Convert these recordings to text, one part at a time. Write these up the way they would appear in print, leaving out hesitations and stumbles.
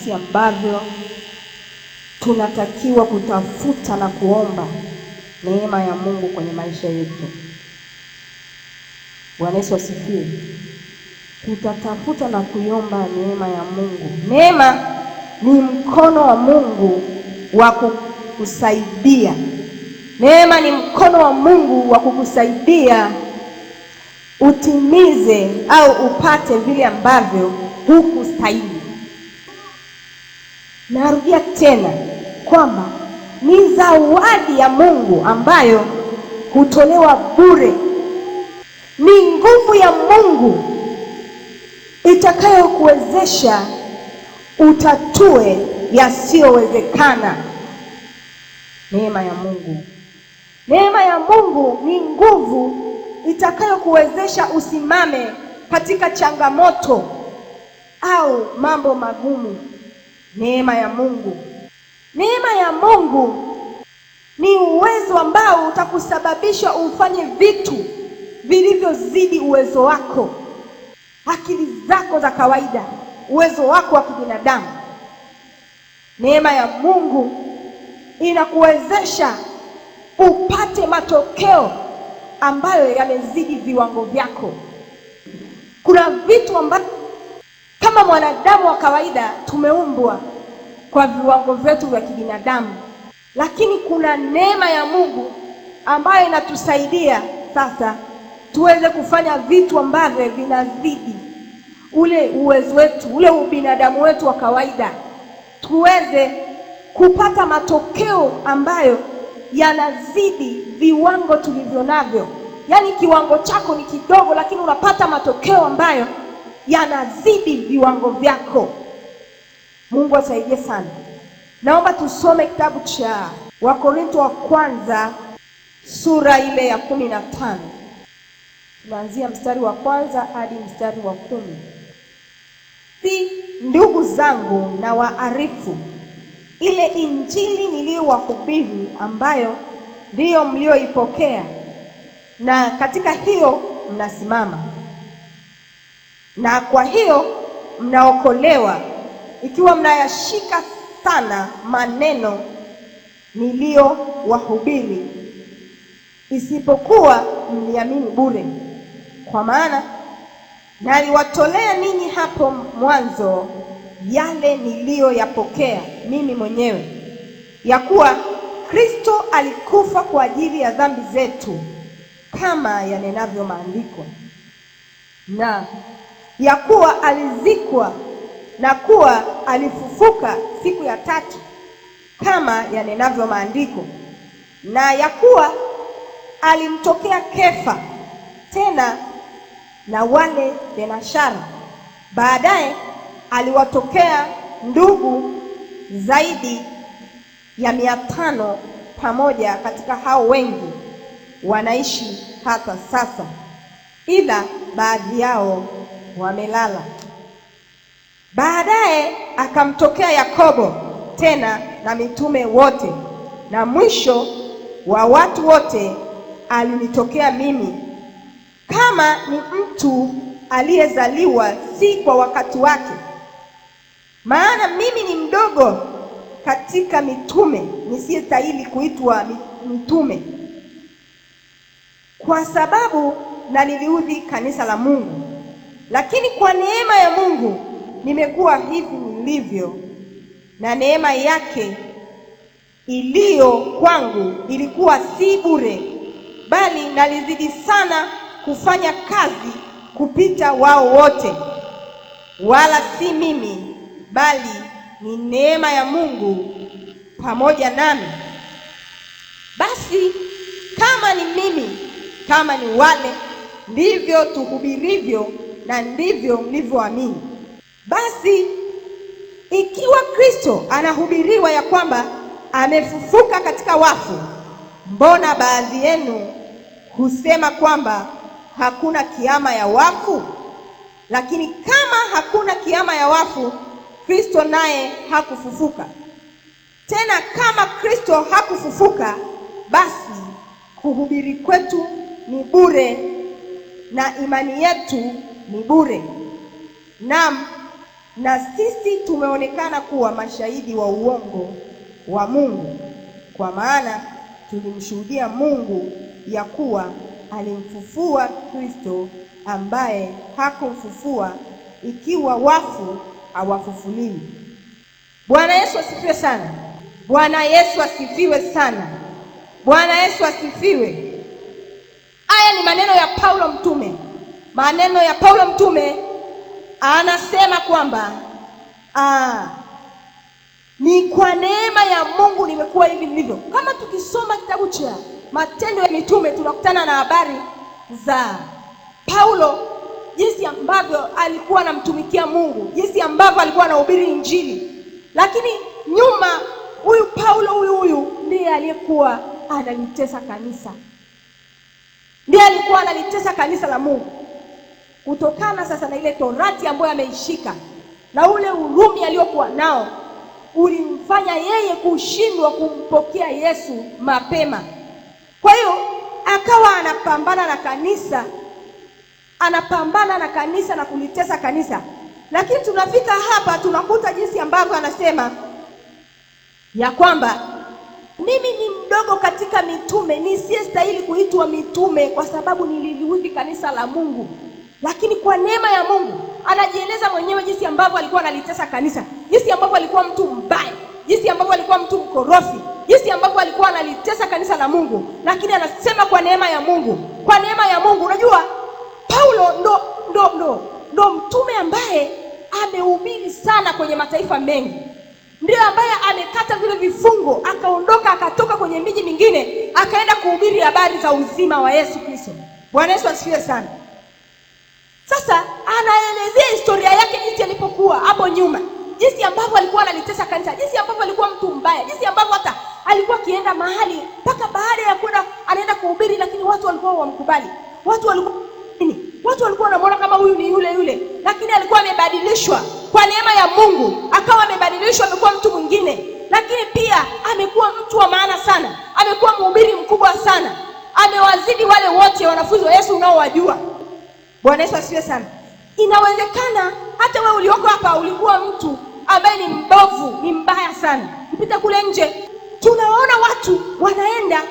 jinsi ambavyo tunatakiwa kutafuta na kuomba neema ya Mungu kwenye maisha yetu. Bwana Yesu asifiwe. Tutatafuta na kuiomba neema ya Mungu. Neema ni mkono wa Mungu wa kukusaidia. Neema ni mkono wa Mungu wa kukusaidia utimize au upate vile ambavyo hukustahili. Narudia tena kwamba ni zawadi ya Mungu ambayo hutolewa bure. Ni nguvu ya Mungu itakayokuwezesha utatue yasiyowezekana. Neema ya Mungu. Neema ya Mungu ni nguvu itakayokuwezesha usimame katika changamoto au mambo magumu. Neema ya Mungu. Neema ya Mungu ni uwezo ambao utakusababisha ufanye vitu vilivyozidi uwezo wako, akili zako za kawaida, uwezo wako wa kibinadamu. Neema ya Mungu inakuwezesha upate matokeo ambayo yamezidi viwango vyako. Kuna vitu ambavyo kama mwanadamu wa kawaida tumeumbwa kwa viwango vyetu vya kibinadamu, lakini kuna neema ya Mungu ambayo inatusaidia sasa tuweze kufanya vitu ambavyo vinazidi ule uwezo wetu, ule ubinadamu wetu wa kawaida. Tuweze kupata matokeo ambayo yanazidi viwango tulivyo navyo. Yaani kiwango chako ni kidogo, lakini unapata matokeo ambayo yanazidi viwango vyako. Mungu asaidie sana. Naomba tusome kitabu cha Wakorintho wa kwanza sura ile ya 15. Tunaanzia mstari wa 1 hadi mstari wa 10. Si ndugu zangu na waarifu ile injili niliyowahubiri, ambayo ndiyo mlioipokea, na katika hiyo mnasimama, na kwa hiyo mnaokolewa, ikiwa mnayashika sana maneno niliyowahubiri, isipokuwa mliamini bure. Kwa maana naliwatolea ninyi hapo mwanzo yale niliyoyapokea mimi mwenyewe, ya kuwa Kristo alikufa kwa ajili ya dhambi zetu kama yanenavyo maandiko, na ya kuwa alizikwa, na kuwa alifufuka siku ya tatu kama yanenavyo maandiko, na ya kuwa alimtokea Kefa, tena na wale thenashara. Baadaye aliwatokea ndugu zaidi ya 500, pamoja katika hao wengi wanaishi hata sasa, ila baadhi yao wamelala. Baadaye akamtokea Yakobo, tena na mitume wote, na mwisho wa watu wote alinitokea mimi, kama ni mtu aliyezaliwa si kwa wakati wake. Maana mimi ni mdogo katika mitume, nisiyestahili kuitwa mtume, kwa sababu naliliudhi kanisa la Mungu. Lakini kwa neema ya Mungu nimekuwa hivi nilivyo, na neema yake iliyo kwangu ilikuwa si bure, bali nalizidi sana kufanya kazi kupita wao wote. Wala si mimi, bali ni neema ya Mungu pamoja nami. Basi kama ni mimi, kama ni wale, ndivyo tuhubirivyo, na ndivyo mlivyoamini. Basi ikiwa Kristo anahubiriwa ya kwamba amefufuka katika wafu, mbona baadhi yenu husema kwamba hakuna kiama ya wafu? Lakini kama hakuna kiama ya wafu, Kristo naye hakufufuka. Tena kama Kristo hakufufuka, basi kuhubiri kwetu ni bure, na imani yetu ni bure. Naam, na sisi tumeonekana kuwa mashahidi wa uongo wa Mungu, kwa maana tulimshuhudia Mungu ya kuwa alimfufua Kristo, ambaye hakumfufua ikiwa wafu hawafufuliwi. Bwana Yesu asifiwe sana. Bwana Yesu asifiwe sana. Bwana Yesu asifiwe. Haya ni maneno ya Paulo mtume. Maneno ya Paulo mtume anasema kwamba ni kwa neema ya Mungu nimekuwa hivi nilivyo. Kama tukisoma kitabu cha Matendo ya Mitume tunakutana na habari za Paulo, jinsi ambavyo alikuwa anamtumikia Mungu, jinsi ambavyo alikuwa anahubiri Injili. Lakini nyuma huyu Paulo huyu ndiye aliyekuwa analitesa kanisa. Ndiye alikuwa analitesa kanisa la Mungu. Kutokana sasa na ile torati ambayo ameishika na ule urumi aliyokuwa nao, ulimfanya yeye kushindwa kumpokea Yesu mapema. Kwa hiyo akawa anapambana na kanisa na kulitesa kanisa. Lakini tunafika hapa tunakuta jinsi ambavyo anasema ya kwamba mimi ni mdogo katika mitume, nisiyestahili kuitwa mitume kwa sababu nililiudhi kanisa la Mungu. Lakini kwa neema ya Mungu anajieleza mwenyewe jinsi ambavyo alikuwa analitesa kanisa, jinsi ambavyo alikuwa mtu mbaya, jinsi ambavyo alikuwa mtu mkorofi, jinsi ambavyo alikuwa analitesa kanisa la Mungu. Lakini anasema kwa neema ya Mungu, kwa neema ya Mungu. Unajua Paulo ndo mtume ambaye amehubiri sana kwenye mataifa mengi. Ndio ambaye amekata vile vifungo, akaondoka akatoka kwenye miji mingine akaenda kuhubiri habari za uzima wa Yesu Kristo. Bwana Yesu asifiwe sana. Sasa anaelezea historia yake jinsi alipokuwa hapo nyuma, jinsi ambavyo alikuwa analitesa kanisa, jinsi ambavyo alikuwa mtu mbaya, jinsi ambavyo hata alikuwa akienda mahali mpaka baada ya kwenda anaenda kuhubiri, lakini watu walikuwa wamkubali. Watu walikuwa wanamuona kama huyu ni yule, lakini alikuwa amebadilishwa kwa neema ya Mungu, akawa amebadilishwa, amekuwa mtu mwingine. Lakini pia amekuwa mtu wa maana sana, amekuwa mhubiri mkubwa sana, amewazidi wale wote wanafunzi wa Yesu unaowajua. Bwana Yesu asifiwe sana. Inawezekana hata wewe ulioko hapa ulikuwa mtu ambaye ni mbovu, ni mbaya sana. Mpita kule nje tunaona watu wanaenda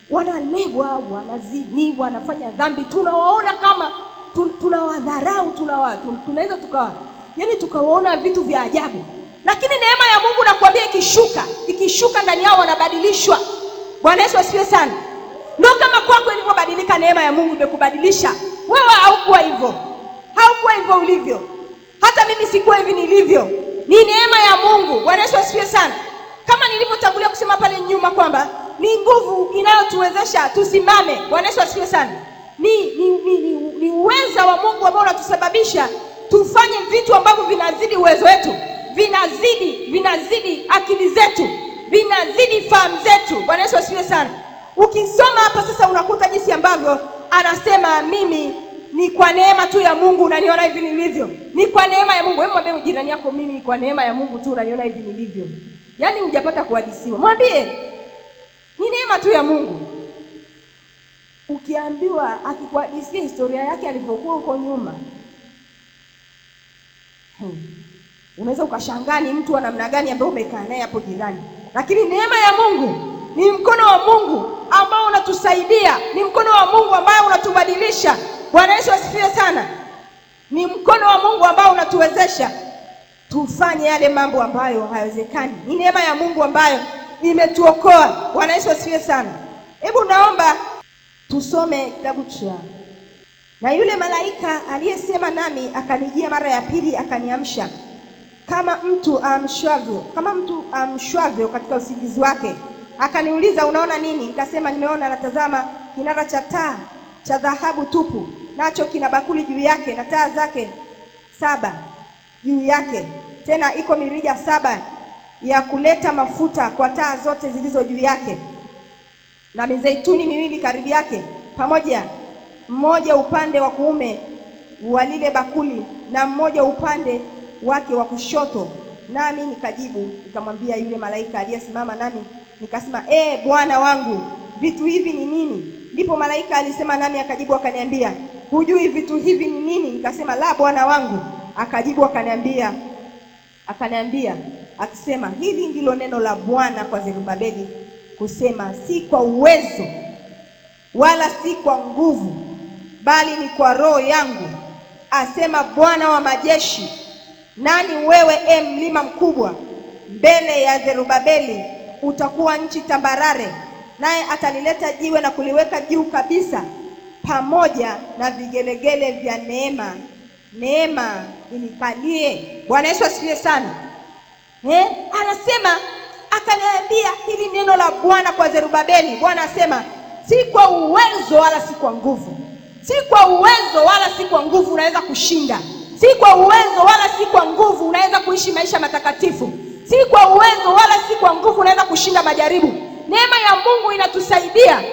wanalebwa, wanazini, wanafanya dhambi, tunawaona kama tunawadharau, tunaweza tukawaona vitu vya ajabu. Lakini neema ya Mungu nakwambia ikishuka ndani yao wanabadilishwa. Bwana Yesu asifiwe sana. Ndio kama kwako ilivyobadilika, neema ya Mungu imekubadilisha. Wewe haukuwa hivyo ulivyo. Hata mimi sikuwa hivi nilivyo. Ni neema ya Mungu. Bwana Yesu asifiwe sana. Kama nilivyotangulia kusema pale nyuma kwamba ni nguvu inayotuwezesha tusimame. Bwana Yesu asifiwe sana. Ni uweza wa Mungu ambao unatusababisha tufanye vitu ambavyo vinazidi uwezo wetu, vinazidi akili zetu, vinazidi fahamu zetu. Bwana Yesu asifiwe sana. Ukisoma hapa sasa unakuta jinsi ambavyo anasema mimi ni kwa neema tu ya Mungu unaniona hivi nilivyo. Ni kwa neema ya Mungu. Wewe mwambie jirani yako, mimi ni kwa neema ya Mungu tu unaniona hivi nilivyo. Yaani hujapata kuhadisiwa. Mwambie ni neema tu ya Mungu. Ukiambiwa akikuhadisia historia yake alivyokuwa huko nyuma, unaweza ukashangaa ni mtu wa namna gani ambaye umekaa naye hapo jirani. Lakini neema ya Mungu ni mkono wa Mungu ambao unatusaidia, ni mkono wa Mungu ambao unatubadilisha. Bwana Yesu asifiwe sana. Ni mkono wa Mungu ambao unatuwezesha tufanye yale mambo ambayo hayawezekani. Ni neema ya Mungu ambayo imetuokoa. Bwana Yesu asifiwe sana. Hebu naomba tusome kitabu cha na yule malaika aliyesema nami akanijia mara ya pili akaniamsha kama mtu amshwavyo katika usingizi wake. Akaniuliza, unaona nini? Nikasema, nimeona natazama kinara cha taa cha dhahabu tupu, nacho kina bakuli juu yake na taa zake 7 juu yake. Tena iko mirija 7 ya kuleta mafuta kwa taa zote zilizo juu yake, na mizeituni 2 karibu yake, pamoja mmoja upande wa kuume wa lile bakuli na mmoja upande wake wa kushoto. Nami nikajibu nikamwambia yule malaika aliyesimama nami, nikasema, Bwana wangu, vitu hivi ni nini? Ndipo malaika alisema nami akajibu akaniambia, hujui vitu hivi ni nini? Nikasema, la Bwana wangu. akajibu akaniambia akisema, hili ndilo neno la Bwana kwa Zerubabeli kusema, si kwa uwezo wala si kwa nguvu, bali ni kwa Roho yangu, asema Bwana wa majeshi. Nani wewe, mlima mkubwa? Mbele ya Zerubabeli utakuwa nchi tambarare, naye atalileta jiwe na kuliweka juu kabisa, pamoja na vigelegele vya neema. Neema inikalie. Bwana Yesu asifiwe sana. Anasema akaniambia, hili neno la Bwana kwa Zerubabeli. Bwana asema, si kwa uwezo wala si kwa nguvu. Si kwa uwezo wala si kwa nguvu unaweza kushinda. Si kwa uwezo wala si kwa nguvu unaweza kuishi maisha matakatifu. Si kwa uwezo wala si kwa nguvu unaweza kushinda majaribu. Neema ya Mungu inatusaidia.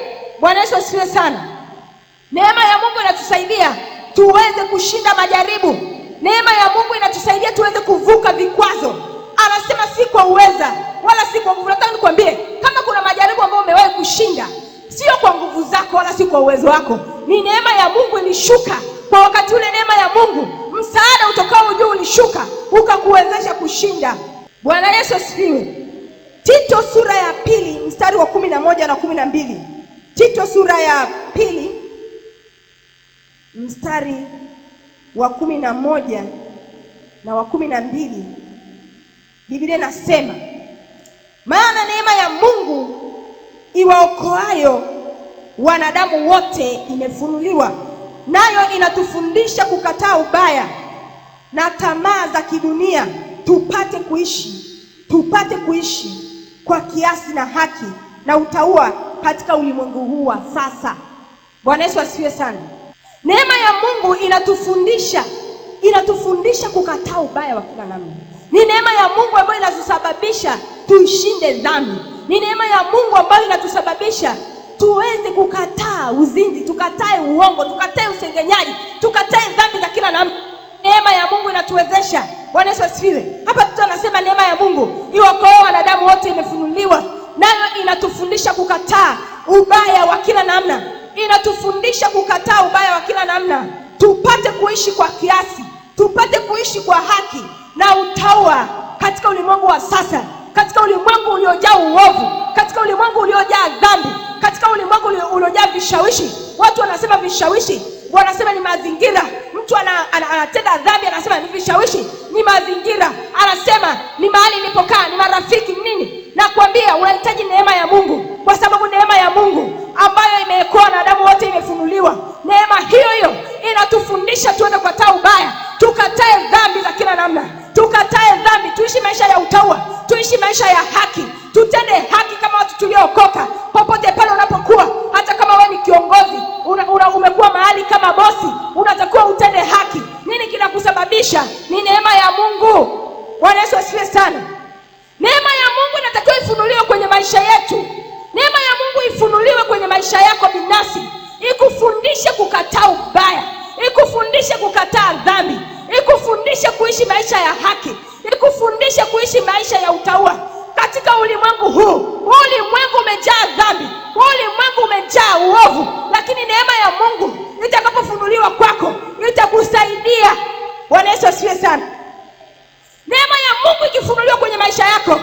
Bwana Yesu asifiwe sana. Neema ya Mungu inatusaidia tuweze kushinda majaribu. Neema ya Mungu inatusaidia tuweze kuvuka vikwazo. Anasema si kwa uweza wala si kwa nguvu. Nataka nikwambie, kama kuna majaribu ambayo umewahi kushinda, sio kwa nguvu zako wala si kwa uwezo wako. Ni neema ya Mungu ilishuka. Kwa wakati ule neema ya Mungu, msaada utokao juu ulishuka ukakuwezesha kushinda. Bwana Yesu asifiwe. Tito sura ya 2 mstari wa 11 na 12. Tito sura ya 2 mstari wa 11 na wa 12. Biblia inasema, maana neema ya Mungu iwaokoayo wanadamu wote imefunuliwa, nayo inatufundisha kukataa ubaya na tamaa za kidunia, tupate kuishi kwa kiasi na haki na utauwa katika ulimwengu huu wa sasa. Bwana Yesu asifiwe sana. Neema ya Mungu inatufundisha kukataa ubaya wa kila namna. Ni neema ya Mungu ambayo inatusababisha tuishinde dhambi. Ni neema ya Mungu ambayo inatusababisha tuweze kukataa uzinzi, tukatae uongo, tukatae usengenyaji, tukatae dhambi za kila namna. Neema ya Mungu inatuwezesha. Bwana Yesu asifiwe. Hapa Tito anasema neema ya Mungu iwaokoa wanadamu wote imefunuliwa, nayo inatufundisha kukataa ubaya wa kila namna. Inatufundisha kukataa ubaya wa kila namna, tupate kuishi kwa kiasi, tupate kuishi kwa haki na utauwa katika ulimwengu wa sasa, katika ulimwengu uliojaa uovu, katika ulimwengu uliojaa dhambi, katika ulimwengu uliojaa vishawishi. Watu wanasema vishawishi, wanasema ni mazingira. Mtu anatenda dhambi, anasema ni vishawishi, ni mazingira. Anasema ni mahali nilipokaa, ni marafiki, nini. Nakwambia unahitaji neema ya Mungu, kwa sababu neema ya Mungu ambayo imeokoa wanadamu wote imefunuliwa. Neema hiyo inatufundisha tuweze kukataa ubaya, tukatae dhambi za kila namna, tukatae dhambi, tuishi maisha ya utauwa, tuishi maisha ya haki, tutende haki kama watu tuliookoka. Popote pale unapokuwa, hata kama wewe ni kiongozi, umekuwa mahali kama bosi, unatakiwa utende haki. Nini kinakusababisha? Ni neema ya Mungu. Bwana Yesu asifiwe sana. Neema ya Mungu inatakiwa ifunuliwe kwenye maisha yetu. Neema ya Mungu ifunuliwe kwenye maisha yako binafsi, ikufundishe kukataa ubaya, ikufundishe kukataa dhambi, ikufundishe kuishi maisha ya haki, ikufundishe kuishi maisha ya utauwa katika ulimwengu huu. Ulimwengu umejaa dhambi, ulimwengu umejaa uovu, lakini neema ya Mungu itakapofunuliwa kwako itakusaidia. Bwana Yesu asifiwe sana. Neema ya Mungu ikifunuliwa kwenye maisha yako,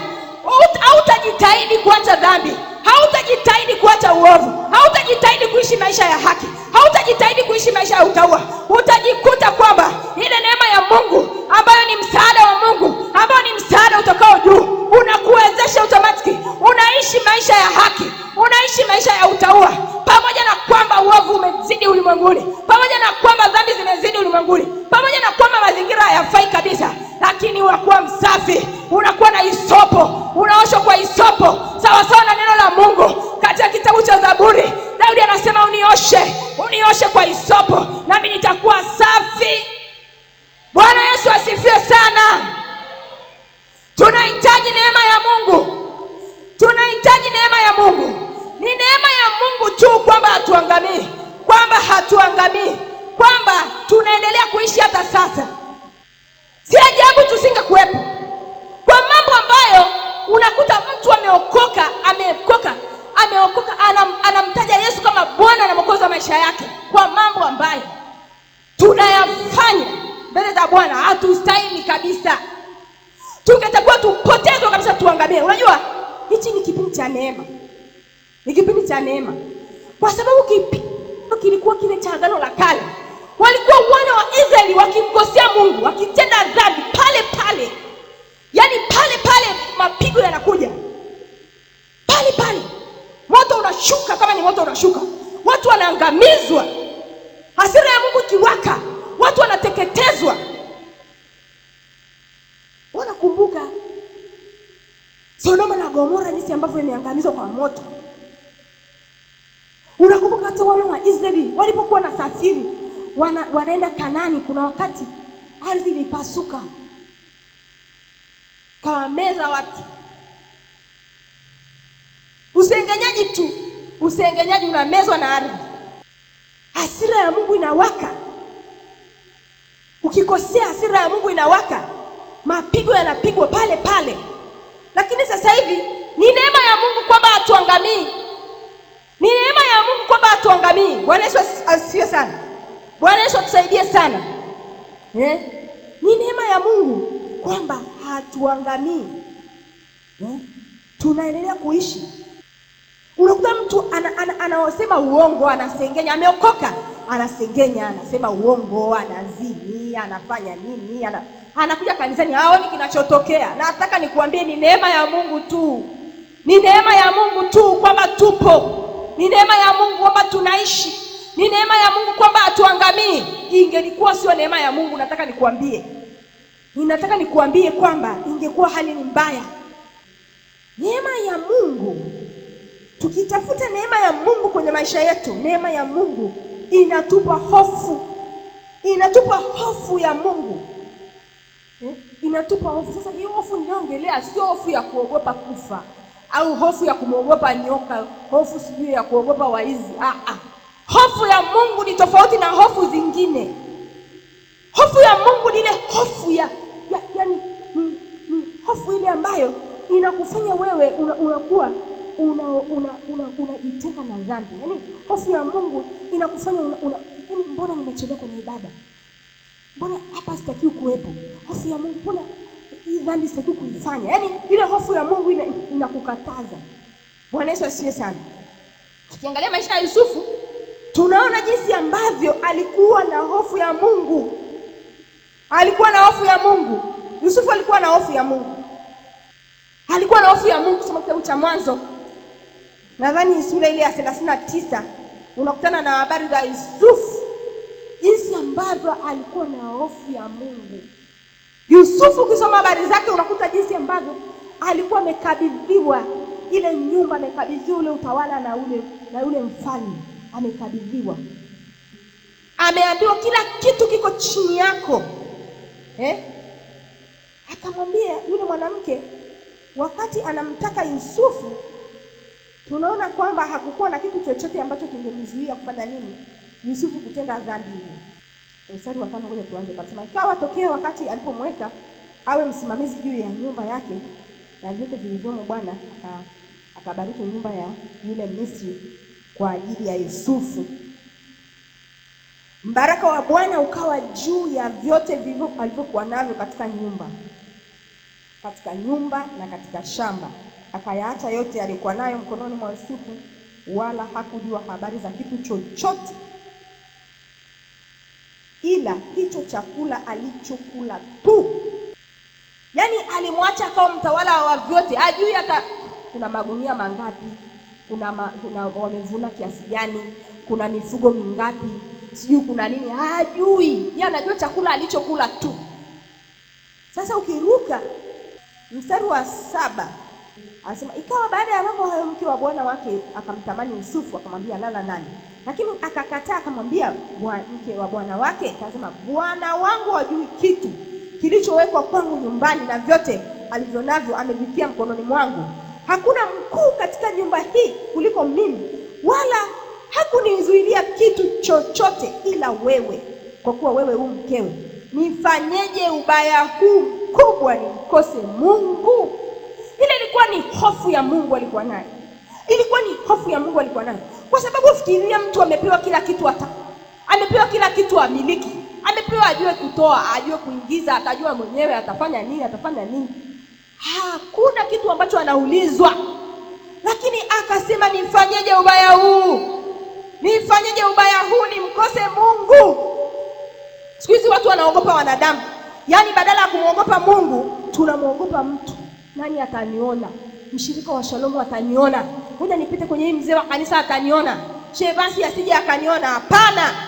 hautajitahidi kuacha dhambi, hautajitahidi kuacha uovu, hautajitahidi kuishi maisha ya haki, hautajitahidi kuishi maisha ya utauwa. Utajikuta kwamba ile neema ya Mungu ambayo ni msaada wa Mungu, ambayo ni msaada utokao juu, unakuwezesha automatically unaishi maisha ya haki, unaishi maisha ya utauwa, pamoja na kwamba uovu umezidi ulimwenguni, pamoja na kwamba dhambi zimezidi ulimwenguni, pamoja na kwamba mazingira hayafai kabisa, lakini unakuwa msafi, unakuwa na hisopo, unaoshwa kwa hisopo sawa sawa na neno la Mungu. Katika kitabu cha Zaburi, Daudi anasema unioshe kwa hisopo nami nitakuwa safi. Bwana Yesu asifiwe sana. Tunahitaji neema ya Mungu. Tunahitaji neema ya Mungu. Ni neema ya Mungu tu kwamba hatuangamii, kwamba tunaendelea kuishi hata sasa. Si ajabu tusingekuwepo. Kwa mambo ambayo unakuta mtu ameokoka, anamtaja Yesu kama Bwana na Mwokozi wa maisha yake, kwa mambo ambayo tunayafanya mbele za Bwana hatustahili kabisa. Tungetakiwa tupotezwe kabisa, tuangamie. Unajua hichi ni kipindi cha neema. Ni kipindi cha neema. Kwa sababu kilikuwa kile cha Agano la Kale. Walikuwa wana wa Israeli wakimkosea Mungu, wakitenda dhambi pale pale. Yaani pale pale mapigo yanakuja. Pale pale. Moto unashuka, kama ni moto unashuka. Watu wanaangamizwa. Hasira ya Mungu kiwaka, watu wanateketezwa. Wanakumbuka Sodoma na Gomora jinsi ambavyo imeangamizwa kwa moto. Unakumbuka hata wana wa Israeli walipokuwa na safiri wanaenda Kanaani, kuna wakati ardhi ilipasuka kawameza watu. Usengenyaji tu, usengenyaji unamezwa na ardhi. Hasira ya Mungu inawaka. Ukikosea hasira ya Mungu inawaka. Mapigo yanapigwa pale pale. Lakini sasa hivi ni neema ya Mungu kwamba hatuangamii. Ni neema ya Mungu kwamba hatuangamii. Bwana Yesu asifiwe sana. Bwana Yesu atusaidie sana. Ni neema ya Mungu kwamba hatuangamii. Tunaendelea kuishi. Unakuta mtu anaosema uongo, anasengenya, ameokoka, anasengenya, anasema uongo, anazini, anafanya nini, anakuja kanisani, haoni kinachotokea. Nataka nikuambie ni neema ya Mungu tu. Ni neema ya Mungu tu kwamba tupo. Ni neema ya Mungu kwamba tunaishi. Ni neema ya Mungu kwamba hatuangamii. Ingelikuwa sio neema ya Mungu, nataka nikuambie kwamba ingekuwa hali ni mbaya. Neema ya Mungu, tukitafuta neema ya Mungu kwenye maisha yetu, neema ya Mungu inatupa hofu. Inatupa hofu ya Mungu. Inatupa hofu. Sasa hiyo hofu ninaongelea sio hofu ya kuogopa kufa au hofu ya kumwogopa nyoka, hofu sijui ya kuogopa waizi. Hofu ya Mungu ni tofauti na hofu zingine. Hofu ya Mungu ni ile hofu yani hofu ile ambayo inakufanya wewe unakuwa unajitenga na dhambi. Yaani hofu ya Mungu inakufanya mbona nimechelewa kwenye ibada? Mbona hapa sitakiwi kuwepo? Hofu ya Mungu, mbona hii dhambi sitakiwi kuifanya? Yaani ile hofu ya Mungu inakukataza. Bwana Yesu asifiwe sana. Tukiangalia maisha ya Yusufu, tunaona jinsi ambavyo alikuwa na hofu ya Mungu. Alikuwa na hofu ya Mungu. Yusufu alikuwa na hofu ya Mungu. Alikuwa na hofu ya Mungu. Soma kitabu cha Mwanzo, nadhani sura ile ya 39, unakutana na habari za Yusufu, jinsi ambavyo alikuwa na hofu ya Mungu. Yusufu ukisoma habari zake unakuta jinsi ambavyo alikuwa amekabidhiwa ile nyumba, amekabidhiwa ule utawala na ule mfalme, amekabidhiwa. Ameambiwa kila kitu kiko chini yako. Akamwambia yule mwanamke, wakati anamtaka Yusufu, tunaona kwamba hakukuwa na kitu chochote ambacho kingemzuia kufanya nini? Yusufu kutenda dhambi hiyo. Mstari wa 5 ngoja tuanze kusema. Ikawa tokea wakati alipomweka awe msimamizi juu ya nyumba yake na vyote vilivyomo, Bwana akabariki nyumba ya yule Misri kwa ajili ya Yusufu. Mbaraka wa Bwana ukawa juu ya vyote alivyokuwa navyo katika nyumba na katika shamba. Akayaacha yote alikuwa nayo mkononi mwa Yusufu, wala hakujua habari za kitu chochote ila hicho chakula alichokula tu. Yaani alimwacha akawa mtawala wa vyote. Hajui hata kuna magunia mangapi, kuna wamevuna kiasi gani, kuna mifugo mingapi, sijui kuna nini, hajui. Yeye anajua chakula alichokula tu. Sasa ukiruka mstari wa 7, anasema ikawa baada ya mambo hayo mke wa bwana wake akamtamani Yusufu, akamwambia lala nani. Lakini akakataa, akamwambia mke wa bwana wake, akasema bwana wangu hajui kitu kilichowekwa kwangu nyumbani, na vyote alivyonavyo amevitia mkononi mwangu. Hakuna mkuu katika nyumba hii kuliko mimi, wala hakunizuilia kitu chochote ila wewe, kwa kuwa wewe u mkewe. Nifanyeje ubaya huu mkubwa nimkose Mungu? Ile ilikuwa ni hofu ya Mungu alikuwa nayo. Ilikuwa ni hofu ya Mungu alikuwa nayo. Kwa sababu fikiria mtu amepewa kila kitu amepewa kila kitu amiliki. Amepewa ajue kutoa, ajue kuingiza, atajua mwenyewe atafanya nini. Hakuna kitu ambacho anaulizwa. Lakini akasema, nifanyeje ubaya huu? Nifanyeje ubaya huu nimkose Mungu? Siku hizi watu wanaogopa wanadamu. Yaani badala ya kumwogopa Mungu, tunamwogopa mtu. Nani ataniona? Mshirika wa Shalomu ataniona. Ngoja nipite kwenye hii mzee wa kanisa ataniona. Basi asije akaniona. Hapana.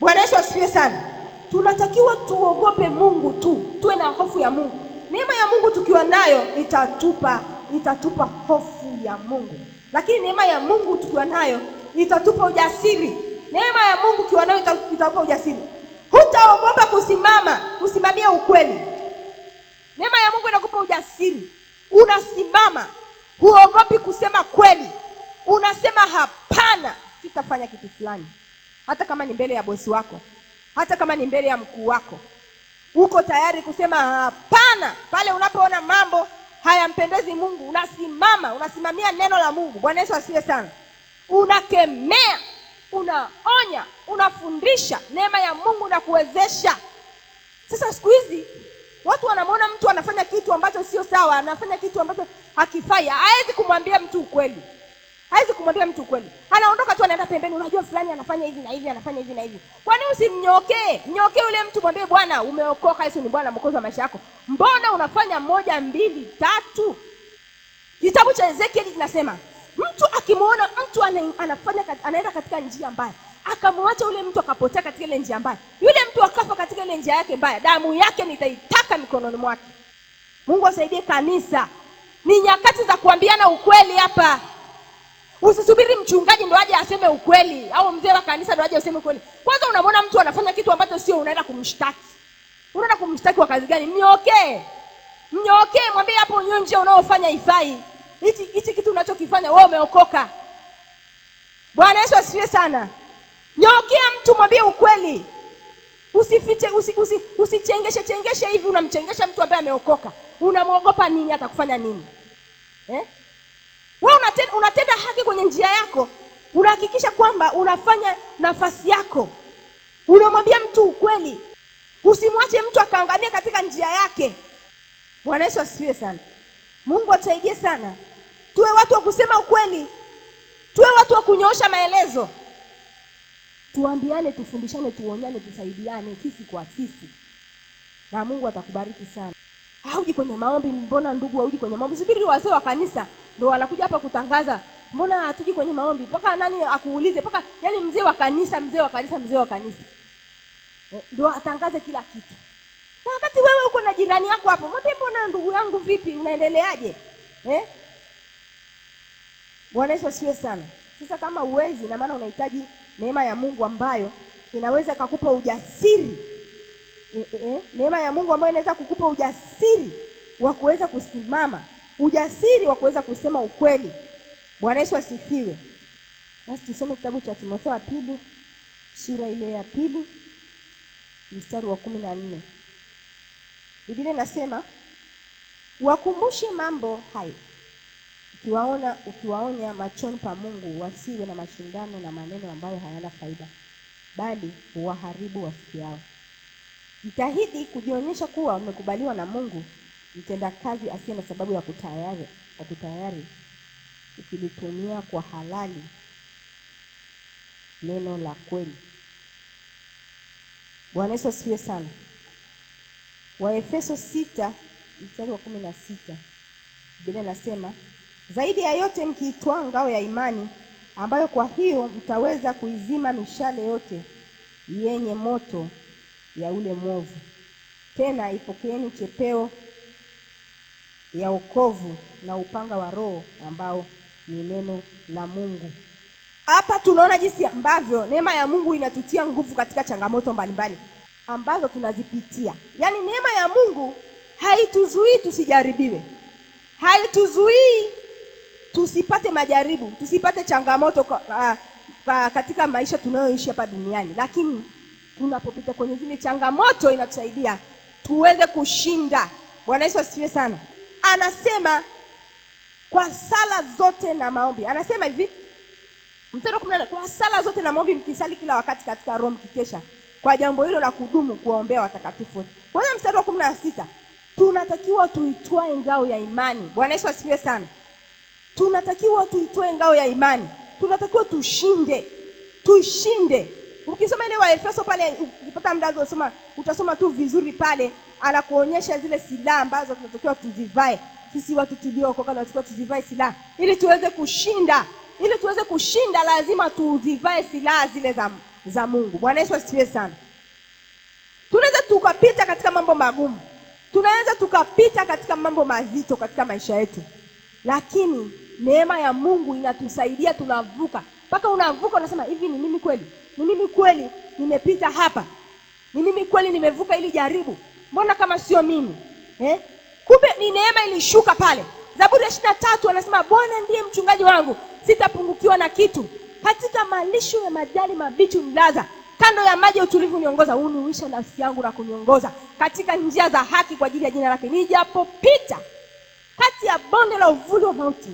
Bwana Yesu asifiwe sana. Tunatakiwa tuogope Mungu tu. Tuwe na hofu ya Mungu. Neema ya Mungu tukiwa nayo itatupa hofu ya Mungu. Lakini neema ya Mungu tukiwa nayo itatupa ujasiri. Neema ya Mungu tukiwa nayo itatupa ujasiri. Hutaogopa kusimamia ukweli. Neema ya Mungu inakupa ujasiri. Unasimama. Huogopi kusema kweli. Unasema hapana, sitafanya kitu fulani. Hata kama ni mbele ya bosi wako, hata kama ni mbele ya mkuu wako. Uko tayari kusema hapana pale unapoona mambo hayampendezi Mungu. Unasimama, unasimamia neno la Mungu. Bwana Yesu asifiwe sana. Unakemea, unaonya, unafundisha. Neema ya Mungu inakuwezesha. Sasa siku hizi watu wanamwona mtu anafanya kitu ambacho sio sawa, anafanya kitu ambacho hakifai. Hawezi kumwambia mtu ukweli. Anaondoka tu, anaenda pembeni. Unajua fulani anafanya hivi na hivi, anafanya hivi na hivi. Kwani usimnyokee? Mnyokee yule mtu, mwambie Bwana, umeokoka, Yesu ni Bwana mwokozi wa maisha yako. Mbona unafanya 1, 2, 3? Kitabu cha Ezekieli kinasema, mtu akimwona mtu anaenda katika njia mbaya, akamwacha yule mtu akapotea katika ile njia mbaya, yule mtu akafa katika ile njia yake mbaya, damu yake nitaitaka mikononi mwake. Mungu asaidie kanisa. Ni nyakati za kuambiana ukweli hapa. Usisubiri mchungaji ndo aje aseme ukweli, au mzee wa kanisa ndo aje aseme ukweli. Kwanza unamwona mtu anafanya kitu ambacho sio, unaenda kumshtaki. Unaenda kumshtaki kwa kazi gani? Mnyokee, mwambie hapo nje unaofanya ifai. Hichi kitu unachokifanya wewe umeokoka. Bwana Yesu asifiwe sana. Nyokea mtu, mwambie ukweli. Usifiche, usichengeshe hivi. Unamchengesha mtu ambaye ameokoka. Unamwogopa nini? Atakufanya nini? Wewe unatenda haki kwenye njia yako. Unahakikisha kwamba unafanya nafasi yako. Unamwambia mtu ukweli. Usimwache mtu akaangamia katika njia yake. Bwana Yesu asifiwe sana. Mungu atusaidie sana. Tuwe watu wa kusema ukweli. Tuwe watu wa kunyoosha maelezo. Tuambiane, tufundishane, tuonyane, tusaidiane sisi kwa sisi. Na Mungu atakubariki sana. Hauji kwenye maombi, mbona ndugu hauji kwenye maombi? Subiri wazee wa kanisa ndio wanakuja hapa kutangaza. Mbona hatuji kwenye maombi? Paka nani akuulize? Paka yani mzee wa kanisa ndio atangaze kila kitu. Na wakati wewe uko na jirani yako hapo, mwambie mbona ndugu yangu vipi? Unaendeleaje? Bwana Yesu asifiwe sana. Sasa kama uwezi, na maana unahitaji neema ya Mungu ambayo inaweza kukupa ujasiri. Neema ya Mungu ambayo inaweza kukupa ujasiri wa kuweza kusimama, ujasiri wa kuweza kusema ukweli. Bwana Yesu asifiwe. Basi tusome kitabu cha Timotheo wa pili, sura ile ya 2, mstari wa 14. Biblia inasema, wakumbushe mambo hayo, ukiwaonya machoni pa Mungu, wasiwe na mashindano na maneno ambayo hayana faida, bali huwaharibu wasikiao. Jitahidi kujionyesha kuwa umekubaliwa na Mungu, mtenda kazi asiye na sababu ya kutayari, ukilitumia kwa halali neno la kweli. Bwana Yesu asifiwe sana. Waefeso 6 mstari wa 16. Biblia inasema, zaidi ya yote mkiitwaa ngao ya imani, ambayo kwa hiyo mtaweza kuizima mishale yote yenye moto ya ule mwovu. Tena ipokeeni chepeo ya wokovu na upanga wa Roho ambao ni neno la Mungu. Hapa tunaona jinsi ambavyo neema ya Mungu inatutia nguvu katika changamoto mbalimbali ambazo tunazipitia. Yaani neema ya Mungu haituzuii tusijaribiwe. Haituzuii tusipate majaribu, tusipate changamoto katika maisha tunayoishi hapa duniani. Lakini tunapopita kwenye zile changamoto inatusaidia tuweze kushinda. Bwana Yesu asifiwe sana. Anasema kwa sala zote na maombi. Anasema hivi, Mstari wa 18, kwa sala zote na maombi mkisali kila wakati katika roho mkikesha kwa jambo hilo la kudumu kuwaombea watakatifu. Kwa hiyo mstari wa 16, tunatakiwa tuitwae ngao ya imani. Bwana Yesu asifiwe sana. Tunatakiwa tuitwae ngao ya imani. Tunatakiwa tushinde. Tushinde. Ukisoma ile Waefeso pale, ukipata muda usoma, utasoma tu vizuri pale, anakuonyesha zile silaha ambazo tunatakiwa tuzivae. Sisi watu tuliookoka tunatakiwa tuzivae silaha ili tuweze kushinda. Ili tuweze kushinda lazima tuzivae silaha zile za Mungu. Bwana Yesu asifiwe sana. Tunaweza tukapita katika mambo magumu. Tunaweza tukapita katika mambo mazito katika maisha yetu. Lakini neema ya Mungu inatusaidia, tunavuka. Mpaka unavuka unasema, hivi ni mimi kweli? Ni mimi kweli nimepita hapa? Ni mimi kweli nimevuka ili jaribu? Mbona kama sio mimi? Kumbe ni neema ilishuka pale. Zaburi ya 23 anasema, Bwana ndiye mchungaji wangu, sitapungukiwa na kitu. Katika malisho ya majani mabichi unilaza, kando ya maji ya utulivu uniongoza. Uniuisha nafsi yangu na kuniongoza katika njia za haki kwa ajili ya jina lake. Nijapopita kati ya bonde la uvuli wa mauti,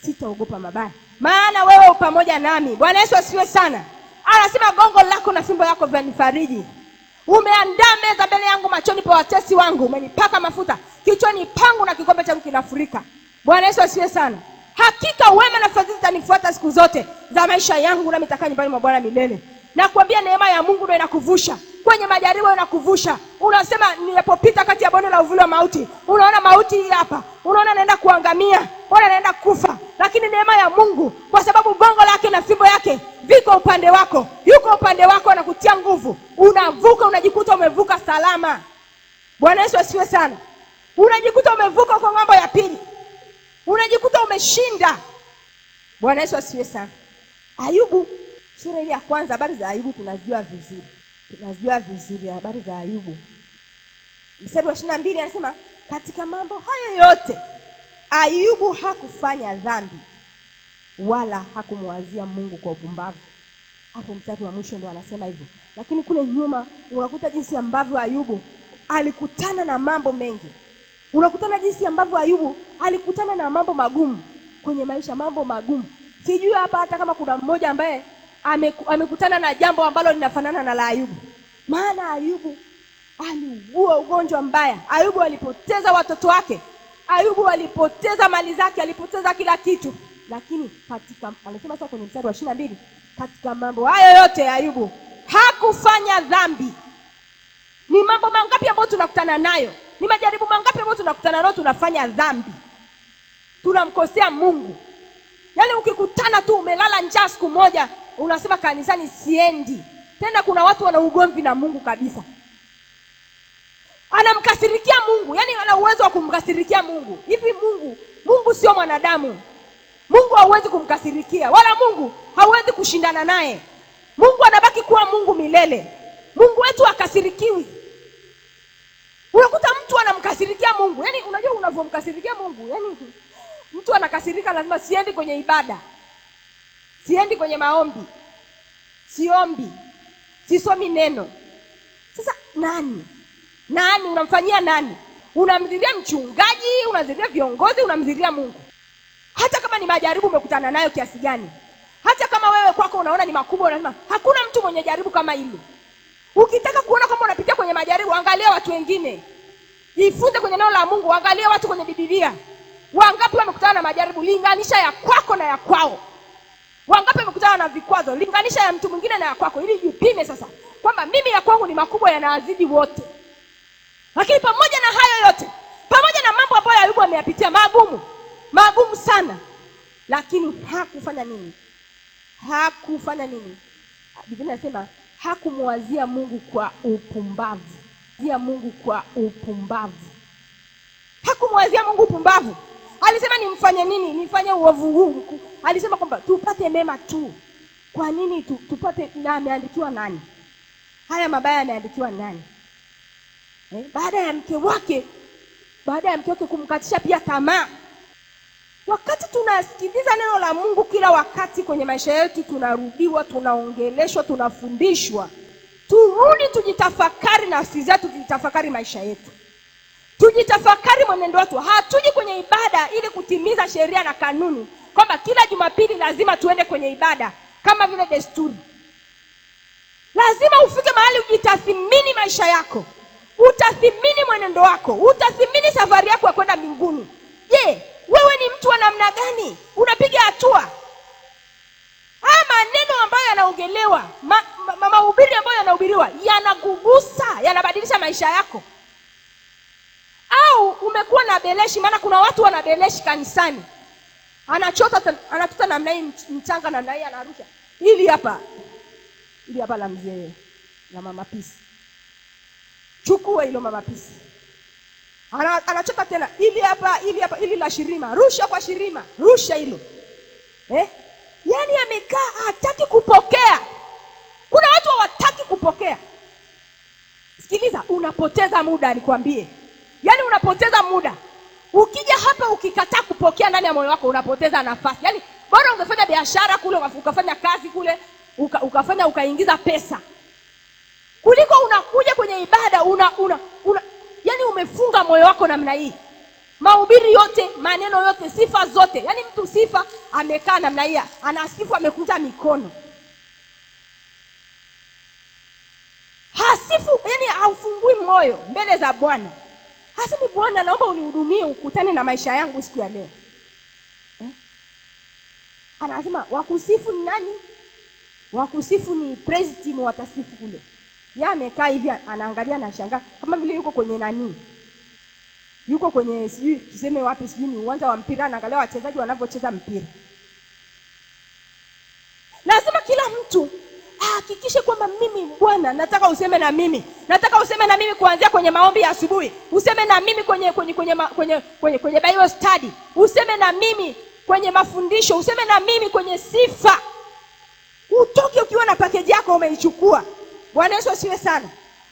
sitaogopa mabaya, maana wewe u pamoja nami. Bwana Yesu asifiwe sana. Anasema, gongo lako na fimbo yako vyanifariji. Umeandaa meza mbele yangu machoni pa watesi wangu. Umenipaka mafuta kichwani pangu na kikombe changu kinafurika. Bwana Yesu asifiwe sana. Hakika wema na fadhili zitanifuata siku zote za maisha yangu, na nitakaa nyumbani mwa Bwana milele. Na kuambia neema ya Mungu ndio inakuvusha kwenye majaribu, inakuvusha. Unasema, ninapopita kati ya bonde la uvuli wa mauti, unaona mauti hii hapa, unaona naenda kuangamia, unaona naenda kufa, lakini neema ya Mungu, kwa sababu gongo lake na fimbo yake viko upande wako, yuko upande wako, anakutia nguvu, unavuka, unajikuta umevuka salama. Bwana Yesu asifiwe sana. Unajikuta umevuka kwa ng'ambo ya pili, unajikuta umeshinda. Bwana Yesu asifiwe sana. Ayubu sura ile ya kwanza, habari za Ayubu tunajua vizuri. Tunajua vizuri habari za Ayubu. Mstari wa 22 anasema, katika mambo hayo yote Ayubu hakufanya dhambi wala hakumwazia Mungu kwa upumbavu. Hapo mstari wa mwisho ndio anasema hivyo. Lakini kule nyuma unakuta jinsi ambavyo Ayubu alikutana na mambo mengi. Unakutana jinsi ambavyo Ayubu alikutana na mambo magumu kwenye maisha, mambo magumu. Sijui hapa hata kama kuna mmoja ambaye amekutana na jambo ambalo linafanana na la Ayubu. Maana Ayubu aliugua ugonjwa mbaya. Ayubu alipoteza watoto wake. Ayubu alipoteza mali zake, alipoteza kila kitu. Lakini anasema sasa kwenye mstari wa 22, katika mambo hayo yote Ayubu hakufanya dhambi. Ni mambo mangapi ambayo tunakutana nayo? Ni majaribu mangapi ambayo tunakutana nayo tunafanya dhambi? Tunamkosea Mungu. Yaani ukikutana tu umelala njaa siku moja, unasema kanisani siendi. Tena kuna watu wana ugomvi na Mungu kabisa. Anamkasirikia Mungu, yaani ana uwezo wa kumkasirikia Mungu. Hivi Mungu sio mwanadamu. Mungu hawezi kumkasirikia, wala Mungu hawezi kushindana naye. Mungu anabaki kuwa Mungu milele. Mungu wetu hakasirikiwi. Unakuta mtu anamkasirikia Mungu. Yaani unajua unavyomkasirikia Mungu, yaani mtu anakasirika lazima siendi kwenye ibada, siendi kwenye maombi, siombi, sisomi neno. Sasa nani unamfanyia nani? Unamdhiria mchungaji, unamdhiria viongozi, unamdhiria Mungu? Hata kama ni majaribu umekutana nayo kiasi gani, hata kama wewe kwako unaona ni makubwa, unasema hakuna mtu mwenye jaribu kama hili. Ukitaka kuona kama unapitia kwenye majaribu, angalia watu wengine. Jifunze kwenye neno la Mungu, angalia watu kwenye Biblia. Wangapi wamekutana na majaribu? Linganisha ya kwako na ya kwao. Wangapi wamekutana na vikwazo? Linganisha ya mtu mwingine na ya kwako, ili jipime sasa kwamba mimi ya kwangu ni makubwa, yanazidi wote. Lakini pamoja na hayo yote, pamoja na mambo ambayo Ayubu ameyapitia magumu sana, lakini hakufanya nini? Biblia inasema hakumwazia Mungu kwa upumbavu. Hakumwazia Mungu upumbavu. Alisema nimfanye nini? Nifanye uovu huu. Alisema kwamba tupate mema tu. Kwa nini tupate? Na ameandikiwa nani? Haya mabaya ameandikiwa nani? Baada ya mke wake kumkatisha pia tamaa. Wakati tunasikiliza neno la Mungu kila wakati kwenye maisha yetu, tunarudiwa, tunaongeleshwa, tunafundishwa. Turudi tujitafakari nafsi zetu, tujitafakari maisha yetu. Tujitafakari mwenendo wetu. Hatuji kwenye ibada ili kutimiza sheria na kanuni, kwamba kila Jumapili lazima tuende kwenye ibada. kama vile desturi. Lazima ufike mahali ujitathmini maisha yako, utathmini mwenendo wako, utathmini safari yako ya kwenda mbinguni. Je, wewe ni mtu wa namna gani? Unapiga hatua? Haya maneno ambayo yanaongelewa, mahubiri ambayo yanahubiriwa, yanakugusa, yanabadilisha maisha yako? Au umekuwa na beleshi? Maana kuna watu wana beleshi kanisani. Anachota namna hii mchanga namna hii, anarusha ili hapa la mzee na mama pisi. Chukua hilo mama pisi. Anachota tena ili hapa ili la Shirima. Rusha kwa Shirima. Rusha hilo. Yaani amekaa hataki kupokea. Kuna watu hawataki kupokea. Sikiliza, unapoteza muda nikwambie. Yaani unapoteza muda. Ukija hapa ukikataa kupokea ndani ya moyo wako, unapoteza nafasi. Yaani bora ungefanya biashara kule, ukafanya kazi kule, ukafanya ukaingiza pesa, kuliko unakuja kwenye ibada yaani umefunga moyo wako namna hii. Mahubiri yote, maneno yote, sifa zote. Yaani mtu sifa amekaa namna hii, anasifu amekunja mikono. Hasifu, yaani haufungui moyo mbele za Bwana. Hasemi Bwana, naomba unihudumie ukutane na maisha yangu siku ya leo. Anasema wakusifu ni nani? Wakusifu ni praise team watasifu kule. Yeye amekaa hivi anaangalia na shangaa kama vile yuko kwenye nani? Yuko kwenye sijui tuseme wapi, sijui ni uwanja wa mpira, anaangalia wachezaji wanavyocheza mpira. Lazima kila mtu hakikishe kwamba mimi Bwana nataka useme na mimi. Nataka useme na mimi kuanzia kwenye maombi ya asubuhi. Useme na mimi kwenye Bible study. Useme na mimi kwenye mafundisho. Useme na mimi kwenye sifa. Utoke ukiwa na package yako umeichukua. Bwana Yesu asiwe sana.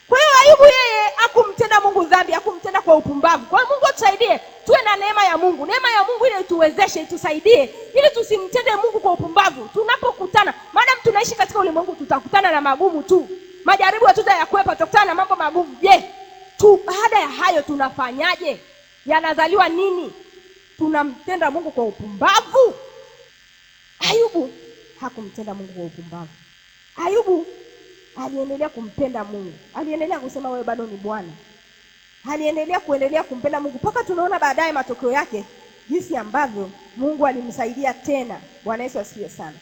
Kwa hiyo Ayubu yeye hakumtenda Mungu dhambi, hakumtenda kwa upumbavu. Kwa hiyo Mungu atusaidie tuwe na neema ya Mungu. Neema ya Mungu ile ituwezeshe, itusaidie ili tusimtende Mungu kwa upumbavu tunapokutana. Maana tunaishi katika ulimwengu, tutakutana na magumu tu. Majaribu hatutayakwepa, tutakutana na mambo magumu. Je, baada ya hayo tunafanyaje? Yanazaliwa nini? Tunamtenda Mungu kwa upumbavu? Ayubu hakumtenda Mungu kwa upumbavu. Ayubu aliendelea kumpenda Mungu. Aliendelea kusema wewe bado ni Bwana. Aliendelea kumpenda Mungu mpaka tunaona baadaye matokeo yake jinsi ambavyo Mungu alimsaidia tena. Bwana Yesu asifiwe sana.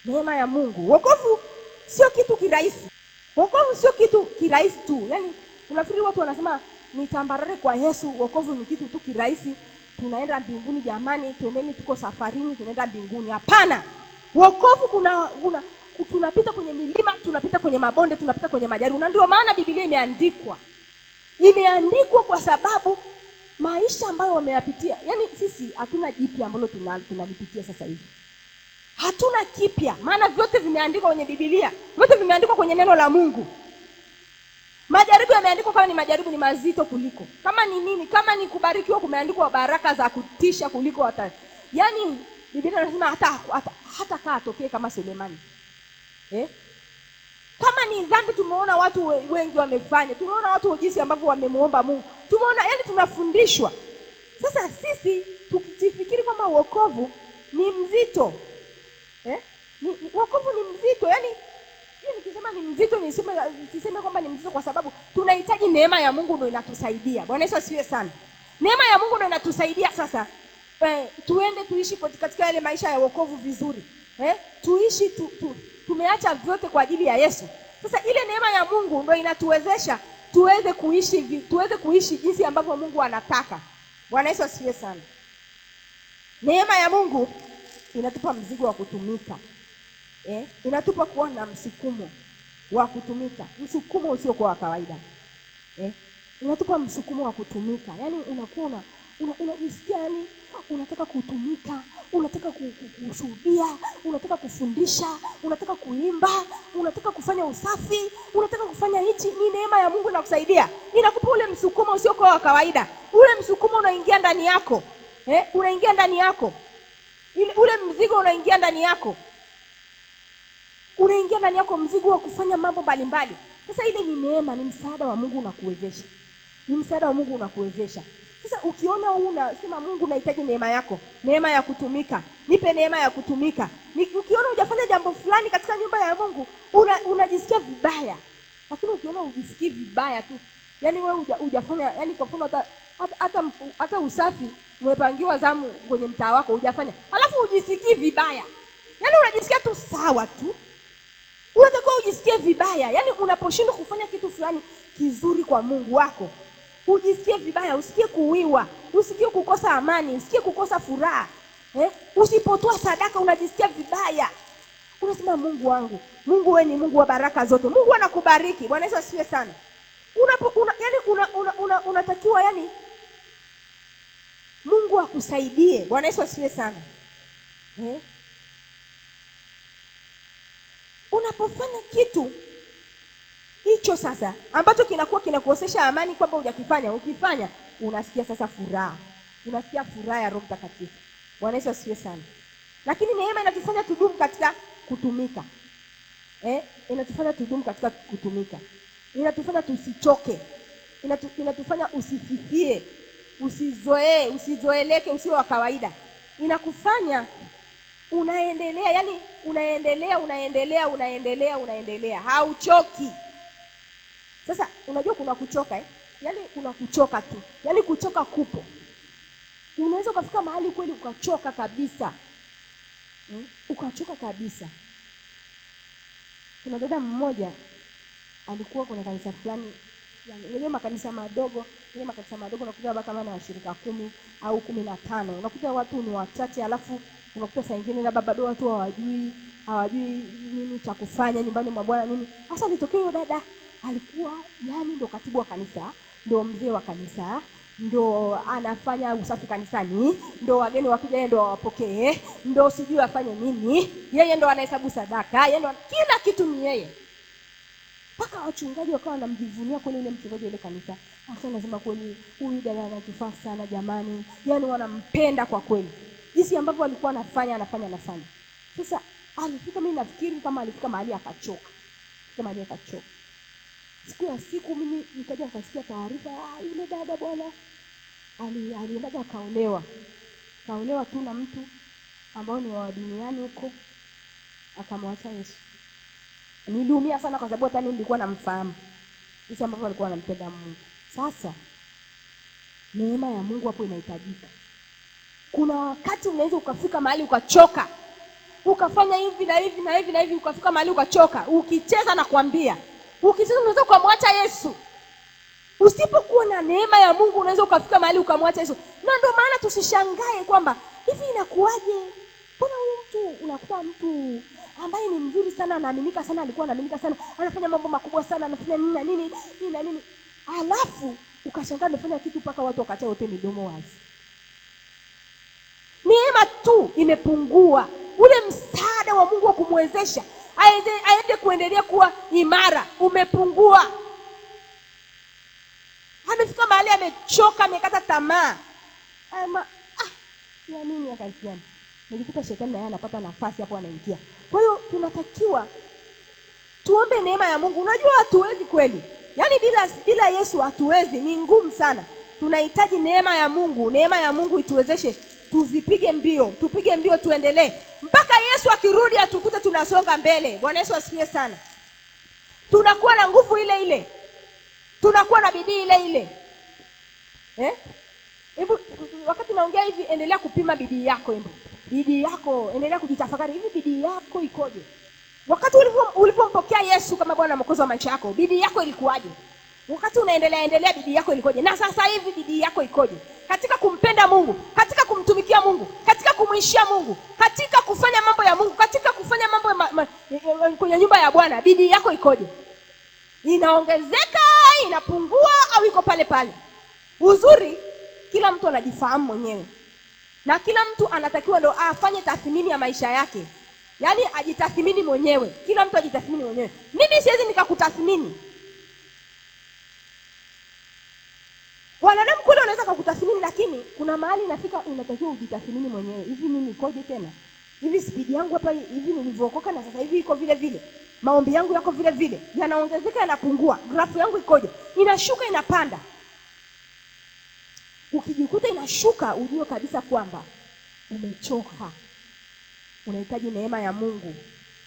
Neema ya Mungu. Wokovu sio kitu kirahisi. Wokovu sio kitu kirahisi tu. Yaani unafikiri watu wanasema ni tambarare kwa Yesu, wokovu ni kitu tu kirahisi. Tunaenda mbinguni jamani, twendeni, tuko safarini tunaenda mbinguni. Hapana. Wokovu tunapita kwenye milima, tunapita kwenye mabonde, tunapita kwenye majaribu. Na ndio maana Biblia imeandikwa kwa sababu maisha ambayo wameyapitia. Yaani sisi hatuna jipya ambalo tunalipitia sasa hivi. Hatuna kipya, maana vyote vimeandikwa kwenye Biblia. Vyote vimeandikwa kwenye neno la Mungu. Majaribu yameandikwa, kama ni majaribu ni mazito kuliko. Kama ni nini? Kama ni kubarikiwa kumeandikwa baraka za kutisha kuliko hata. Yaani Biblia inasema hata kaa atokee kama Sulemani. Kama ni dhambi tumeona watu wengi wamefanya. Tumeona watu jinsi ambavyo wamemuomba Mungu. Tumeona, yani tunafundishwa. Sasa sisi tukifikiri kwamba wokovu ni mzito. Wokovu ni mzito. Yaani nikisema ni mzito niseme kwamba ni mzito kwa sababu tunahitaji neema ya Mungu ndio inatusaidia. Bwana Yesu asifiwe sana. Neema ya Mungu ndio inatusaidia sasa. Tuende tuishi katika ile maisha ya wokovu vizuri. Tuishi tumeacha vyote kwa ajili ya Yesu. Sasa ile neema ya Mungu ndio inatuwezesha tuweze kuishi jinsi ambavyo Mungu anataka. Bwana Yesu asifiwe sana. Neema ya Mungu inatupa mzigo wa kutumika. Inatupa kuwa na msukumo wa kutumika. Msukumo usio kwa kawaida. Inatupa msukumo wa kutumika. Yaani unakuwa unajisikia yani unataka kutumika, unataka kushuhudia, unataka kufundisha, unataka kuimba, unataka kufanya usafi, unataka kufanya hichi. Ni neema ya Mungu inakusaidia. Inakupa ule msukumo usio kwa kawaida. Ule msukumo unaingia ndani yako. Unaingia ndani yako. Ule mzigo unaingia ndani yako. Unaingia ndani yako mzigo wa kufanya mambo mbalimbali. Sasa ile ni neema, ni msaada wa Mungu unakuwezesha. Ni msaada wa Mungu unakuwezesha. Sasa ukiona unasema Mungu nahitaji neema yako, neema ya kutumika, nipe neema ya kutumika. Ukiona hujafanya jambo fulani katika nyumba ya Mungu, unajisikia vibaya. Lakini ukiona ujisikii vibaya tu, yaani wewe hujafanya, yaani kwa mfano hata usafi umepangiwa zamu kwenye mtaa wako hujafanya, alafu ujisikii vibaya, yaani unajisikia tu sawa tu, unatakiwa ujisikie vibaya. Yaani unaposhindwa kufanya kitu fulani kizuri kwa Mungu wako, ujisikie vibaya, usikie kuwiwa, usikie kukosa amani, usikie kukosa furaha. Usipotoa sadaka unajisikia vibaya. Unasema Mungu wangu, Mungu wewe ni Mungu wa baraka zote. Mungu anakubariki. Bwana Yesu asifiwe sana. Unatakiwa yani Mungu akusaidie. Bwana Yesu asifiwe sana. Unapofanya kitu hicho sasa ambacho kinakuwa kinakukosesha amani kwamba hujakifanya, ukifanya unasikia sasa furaha. Unasikia furaha ya Roho Mtakatifu. Bwana Yesu asifiwe sana. Lakini neema inatufanya tudumu katika kutumika. Inatufanya tudumu katika kutumika. Inatufanya tusichoke. Inatufanya usififie, usizoeleke, usiwe wa kawaida. Inakufanya unaendelea, yani unaendelea, hauchoki. Sasa unajua kuna kuchoka Yaani kuna kuchoka tu. Yaani kuchoka kupo. Unaweza ukafika mahali kweli ukachoka kabisa. Ukachoka kabisa. Kuna dada mmoja alikuwa kwenye kanisa fulani, yani makanisa madogo unakuta kama na washirika 10 au 15. Unakuta watu ni wachache, alafu unakuta saa nyingine labda bado watu hawajui nini cha kufanya nyumbani mwa Bwana nini. Sasa litokeo dada alikuwa yani ndo katibu wa kanisa, ndo mzee wa kanisa, ndo anafanya usafi kanisani, ndo wageni wakija yeye ndo wapokee, ndo sijui afanye nini, yeye ndo anahesabu sadaka, yeye ndo kila kitu ni yeye. Paka wachungaji wakawa wanamjivunia kwa ile mchungaji ile kanisa. Sasa lazima kweli huyu dada anatufaa sana jamani. Yaani wanampenda kwa kweli. Jinsi ambavyo alikuwa anafanya. Sasa alifika, mimi nafikiri kama alifika mahali akachoka. Siku mimi nikaja nikasikia taarifa, yule dada bwana alienda akaolewa. Kaolewa tu na mtu ambao ni wa duniani huko, akamwacha Yesu. Niliumia sana kwa sababu hata mimi nilikuwa namfahamu. Jinsi ambavyo alikuwa anampenda Mungu. Sasa neema ya Mungu hapo inahitajika. Kuna wakati unaweza ukafika mahali ukachoka. Ukafanya hivi na hivi ukafika mahali ukachoka. Ukicheza na kuambia, ukicheza unaweza kumwacha Yesu. Usipokuwa na neema ya Mungu unaweza ukafika mahali ukamwacha Yesu. Na ndio maana tusishangae kwamba hivi inakuaje? Mbona huyu mtu unakuta mtu ambaye ni mzuri sana, anaaminika sana, alikuwa anaaminika sana, anafanya mambo makubwa sana, anafanya nini na nini. Alafu ukashangaa amefanya kitu mpaka watu wakacha wote midomo wazi. Neema tu imepungua. Ule msaada wa Mungu wa kumwezesha aende kuendelea kuwa imara umepungua. Amefika mahali amechoka, amekata tamaa. Ya nini akasiana? Nilikuta shetani na yeye anapata nafasi hapo anaingia. Kwa hiyo tunatakiwa tuombe neema ya Mungu. Unajua hatuwezi kweli. Yaani bila Yesu hatuwezi, ni ngumu sana. Tunahitaji neema ya Mungu. Neema ya Mungu ituwezeshe tupige mbio tuendelee. Mpaka Yesu akirudi atukute tunasonga mbele. Bwana Yesu asifiwe sana. Tunakuwa na nguvu ile ile. Tunakuwa na bidii ile ile. Hebu wakati naongea hivi, endelea kupima bidii yako Bidii yako, endelea kujitafakari, hivi bidii yako ikoje? Wakati ulipompokea Yesu kama Bwana na Mwokozi wa maisha yako, bidii yako ilikuwaje? Wakati unaendelea bidii yako ilikoje? Na sasa hivi bidii yako ikoje? Katika kumpenda Mungu, katika kumtumikia Mungu, katika kumwishia Mungu, katika kufanya mambo ya Mungu, katika kufanya mambo kwenye nyumba ya Bwana, bidii yako ikoje? Inaongezeka, inapungua au iko pale pale? Uzuri, kila mtu anajifahamu mwenyewe. Na kila mtu anatakiwa ndo afanye tathmini ya maisha yake. Yaani ajitathmini mwenyewe. Kila mtu ajitathmini mwenyewe. Mimi siwezi nikakutathmini. Wanadamu kule wanaweza kukutathmini, lakini kuna mahali nafika unatakiwa ujitathmini mwenyewe. Hivi mimi nikoje tena? Hivi speed yangu hapa hivi nilivyokoka na sasa hivi iko vile vile. Maombi yangu yako vile vile. Yanaongezeka yanapungua. Grafu yangu ikoje? Inashuka inapanda. Ukijikuta inashuka, ujue kabisa kwamba umechoka. unahitaji neema ya Mungu.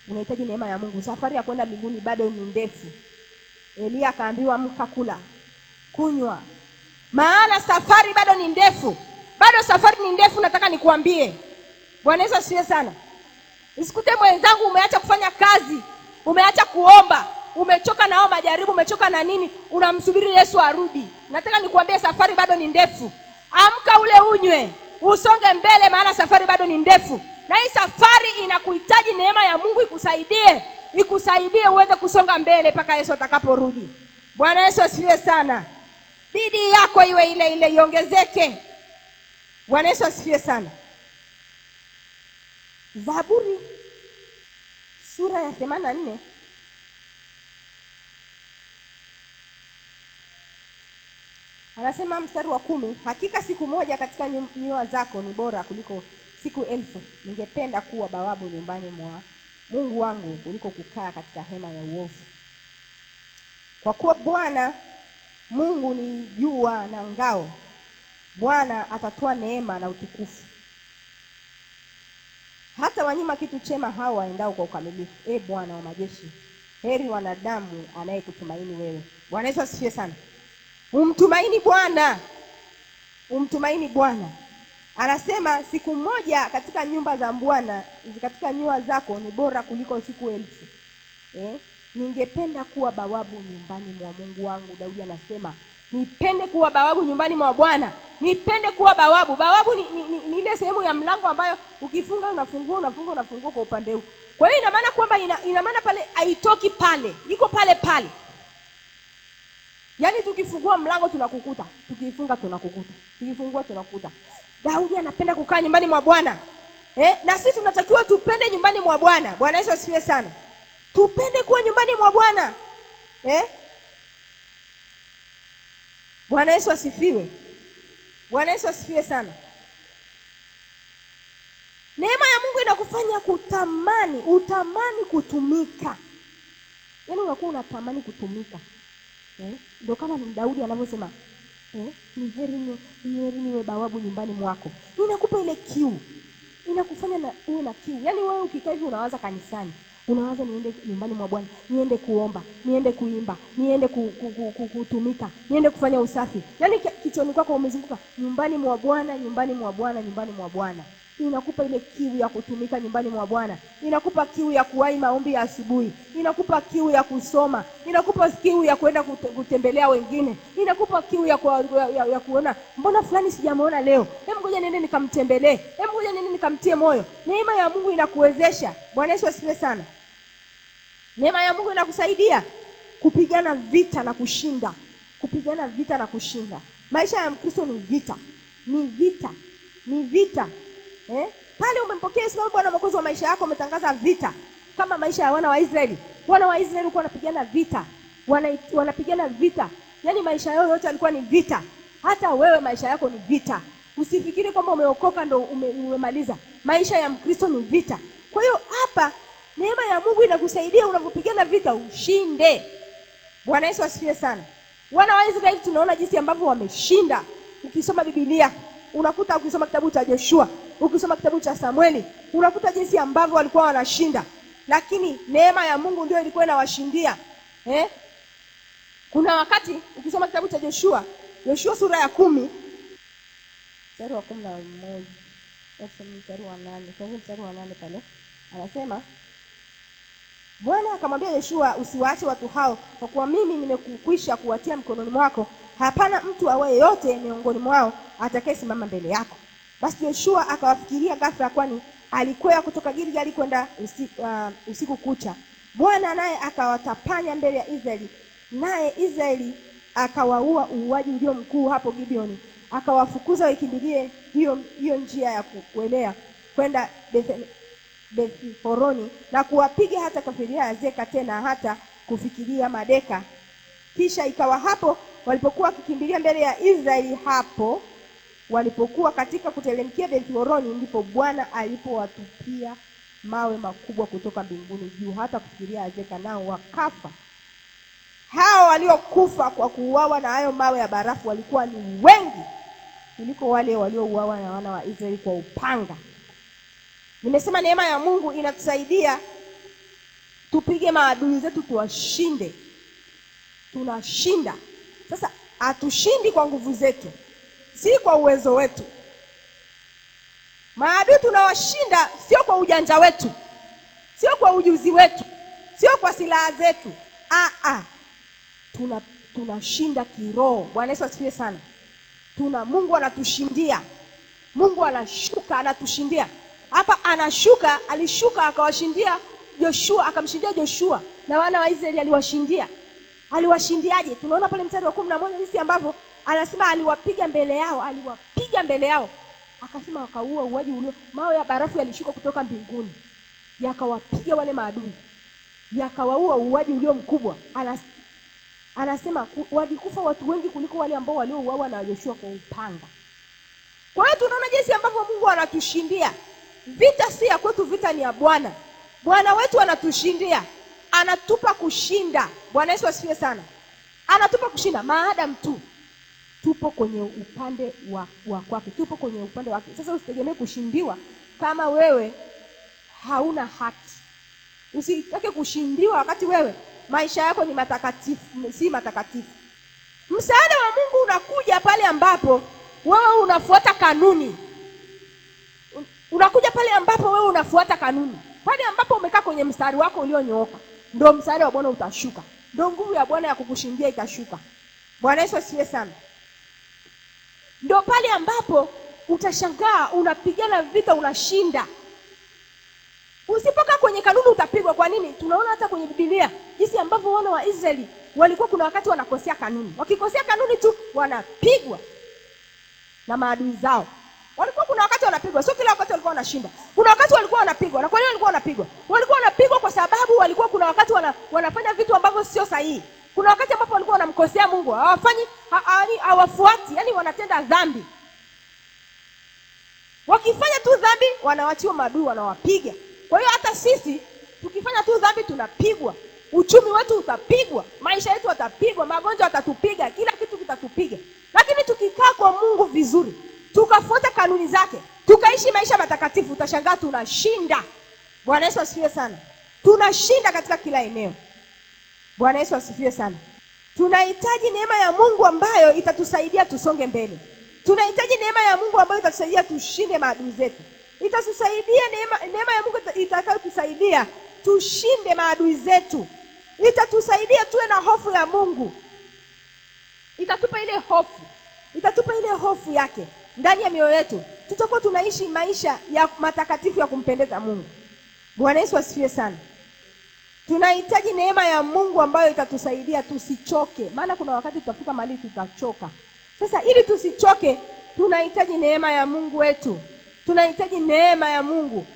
Unahitaji neema ya Mungu. Safari ya kwenda mbinguni bado ni ndefu. Elia akaambiwa amka, kula, kunywa. Maana safari bado ni ndefu. Bado safari ni ndefu, nataka nikuambie. Bwana Yesu asifiwe sana. Usikute mwenzangu umeacha kufanya kazi, umeacha kuomba, umechoka na hao majaribu, umechoka na nini, unamsubiri Yesu arudi. Nataka nikuambie safari bado ni ndefu. Amka ule unywe, usonge mbele, maana safari bado ni ndefu. Na hii safari inakuhitaji neema ya Mungu ikusaidie uweze kusonga mbele mpaka Yesu atakaporudi. Bwana Yesu asifiwe sana. Bidii yako iwe ile ile, iongezeke. Bwana Yesu asifiwe sana. Zaburi sura ya 84 anasema mstari wa 10, hakika siku moja katika nyua zako ni bora kuliko siku 1000. Ningependa kuwa bawabu nyumbani mwa Mungu wangu kuliko kukaa katika hema ya uovu. Kwa kuwa Bwana Mungu ni jua na ngao, Bwana atatoa neema na utukufu. Hata wanyima kitu chema hao waendao kwa ukamilifu. Bwana wa majeshi, heri wanadamu anayekutumaini wewe. Bwana Yesu asifiwe sana. Umtumaini Bwana. Umtumaini Bwana. Anasema siku moja katika nyumba za Bwana, katika nyua zako ni bora kuliko siku 1000. Ningependa kuwa bawabu nyumbani mwa Mungu wangu. Daudi anasema nipende kuwa bawabu nyumbani mwa Bwana. Nipende kuwa bawabu. Bawabu ni ile sehemu ya mlango ambayo ukifunga unafungua kwa upande huu. Kwa hiyo ina maana kwamba ina maana pale haitoki pale. Iko pale pale. Yaani tukifungua mlango tunakukuta, tukifunga tunakukuta. Tukifungua tunakukuta. Daudi anapenda kukaa nyumbani mwa Bwana. Na sisi tunatakiwa tupende nyumbani mwa Bwana. Bwana Yesu asifiwe sana. Tupende kuwa nyumbani mwa Bwana. Bwana Yesu asifiwe. Bwana Yesu asifiwe sana. Neema ya Mungu inakufanya utamani kutumika. Yaani unakuwa unatamani kutumika. Ndio kama ni Daudi anavyosema, ni heri niwe bawabu nyumbani mwako. Inakupa ile kiu. Inakufanya uwe na kiu. Yaani wewe ukikaa hivi unawaza kanisani. Unawaza niende nyumbani mwa Bwana, niende kuomba, niende kuimba, niende kutumika, niende kufanya usafi. Yaani kichoni kwako umezunguka nyumbani mwa Bwana, nyumbani mwa Bwana, nyumbani mwa Bwana. Inakupa ile kiu ya kutumika nyumbani mwa Bwana. Inakupa kiu ya kuwahi maombi ya asubuhi. Inakupa kiu ya kusoma. Inakupa kiu ya kwenda kutembelea wengine. Inakupa kiu ya kuona mbona fulani sijamuona leo. Hebu ngoja niende nikamtembelee. Hebu ngoja niende nikamtie moyo. Neema ya Mungu inakuwezesha. Bwana Yesu asifiwe sana. Neema ya Mungu inakusaidia kupigana vita na kushinda. Kupigana vita na kushinda. Maisha ya Mkristo ni vita. Ni vita. Ni vita. Pale umempokea Yesu kama Bwana Mwokozi wa maisha yako, umetangaza vita. Kama maisha ya wana wa Israeli. Wana wa Israeli walikuwa wanapigana vita. Wanapigana vita. Yaani maisha yao yote yalikuwa ni vita. Hata wewe maisha yako ni vita. Usifikiri kwamba umeokoka ndo umemaliza. Maisha ya Mkristo ni vita. Kwa hiyo hapa neema ya Mungu inakusaidia unapopigana vita ushinde. Bwana Yesu asifiwe sana. Wana wa Israeli tunaona jinsi ambavyo wameshinda. Ukisoma Biblia, unakuta ukisoma kitabu cha Joshua, ukisoma kitabu cha Samueli, unakuta jinsi ambavyo walikuwa wanashinda. Lakini neema ya Mungu ndio ilikuwa inawashindia. Kuna wakati ukisoma kitabu cha Joshua sura ya 10, mstari wa 11, mstari wa 8, mstari wa 8 pale. Anasema Bwana akamwambia Yoshua, usiwaache watu hao, kwa kuwa mimi nimekukwisha kuwatia mkononi mwako. Hapana mtu awaye yote miongoni mwao atakayesimama mbele yako. Basi Yoshua akawafikiria ghafla, kwani alikwea kutoka Gilgali kwenda usiku kucha. Bwana naye akawatapanya mbele ya Israeli, naye Israeli akawaua uuaji ulio mkuu hapo Gibeoni. Akawafukuza waikimbilie hiyo njia ya kuelea kwenda Beth-horoni, na kuwapiga hata kafiria Azeka, tena hata kufikiria Madeka. Kisha ikawa hapo walipokuwa wakikimbilia mbele ya Israeli, hapo walipokuwa katika kuteremkia Beth-horoni, ndipo Bwana alipowatupia mawe makubwa kutoka mbinguni juu hata kufikiria Azeka, nao wakafa. Hao waliokufa kwa kuuawa na hayo mawe ya barafu walikuwa ni wengi kuliko wale waliouawa na wana wa Israeli kwa upanga. Nimesema neema ya Mungu inatusaidia tupige maadui zetu, tuwashinde. Tunashinda. Sasa hatushindi kwa nguvu zetu, si kwa uwezo wetu. Maadui tunawashinda sio kwa ujanja wetu, sio kwa ujuzi wetu, sio kwa silaha zetu. Tunashinda kiroho. Bwana Yesu asifiwe sana. Mungu anatushindia. Mungu anashuka anatushindia. Hapa anashuka, alishuka akawashindia Joshua, akamshindia Joshua na wana wa Israeli aliwashindia. Aliwashindiaje? Tunaona pale mstari wa 11 jinsi ambavyo anasema aliwapiga mbele yao. Akasema wakaua uaji ulio, mawe ya barafu yalishuka kutoka mbinguni yakawapiga wale maadui, yakawaua uaji ulio mkubwa. Anasema walikufa watu wengi kuliko wale ambao waliouawa na Joshua kwa upanga. Kwa hiyo tunaona jinsi ambavyo Mungu anatushindia. Vita si ya kwetu, vita ni ya Bwana. Bwana wetu anatushindia, anatupa kushinda. Bwana Yesu asifiwe sana. Anatupa kushinda maadamu tu tupo kwenye upande wa kwake, tupo kwenye upande wake. Sasa usitegemee kushindiwa kama wewe hauna haki. Usitake kushindiwa wakati wewe maisha yako ni matakatifu, si matakatifu. Msaada wa Mungu unakuja pale ambapo wewe unafuata kanuni. Unakuja pale ambapo wewe unafuata kanuni. Pale ambapo umekaa kwenye mstari wako ulionyooka, ndio msaada wa Bwana utashuka. Ndio nguvu ya Bwana ya kukushindia itashuka. Bwana Yesu asifiwe sana. Ndio pale ambapo utashangaa unapigana vita unashinda. Usipokaa kwenye kanuni utapigwa. Kwa nini? Tunaona hata kwenye Biblia jinsi ambavyo wana wa Israeli walikuwa kuna wakati wanakosea kanuni. Wakikosea kanuni tu wanapigwa na maadui zao. Walikuwa kuna wakati wanapigwa, sio kila wakati walikuwa wanashinda. Kuna wakati walikuwa wanapigwa. Na kwa nini walikuwa wanapigwa? Walikuwa wanapigwa kwa sababu walikuwa kuna wakati wanafanya vitu ambavyo sio sahihi. Kuna wakati ambapo walikuwa wanamkosea Mungu. Hawafuati, yani wanatenda dhambi. Wakifanya tu dhambi wanawachiwa maadui wanawapiga. Kwa hiyo hata sisi tukifanya tu dhambi tunapigwa. Uchumi wetu utapigwa, maisha yetu yatapigwa, magonjwa yatatupiga, kila kitu kitatupiga. Lakini tukikaa kwa Mungu vizuri, tukafuata kanuni zake, tukaishi maisha matakatifu, utashangaa tunashinda. Bwana Yesu asifiwe sana. Tunashinda katika kila eneo. Bwana Yesu asifiwe sana. Tunahitaji neema ya Mungu ambayo itatusaidia tusonge mbele. Tunahitaji neema ya Mungu ambayo itatusaidia tushinde maadui zetu. Itatusaidia neema ya Mungu itakayotusaidia tushinde maadui zetu. Itatusaidia tuwe na hofu ya Mungu. Itatupa ile hofu yake ndani ya mioyo yetu. Tutakuwa tunaishi maisha ya matakatifu ya kumpendeza Mungu. Bwana Yesu asifiwe sana. Tunahitaji neema ya Mungu ambayo itatusaidia tusichoke. Maana kuna wakati tutafika mahali tutachoka. Sasa ili tusichoke, tunahitaji neema ya Mungu wetu. Tunahitaji neema ya Mungu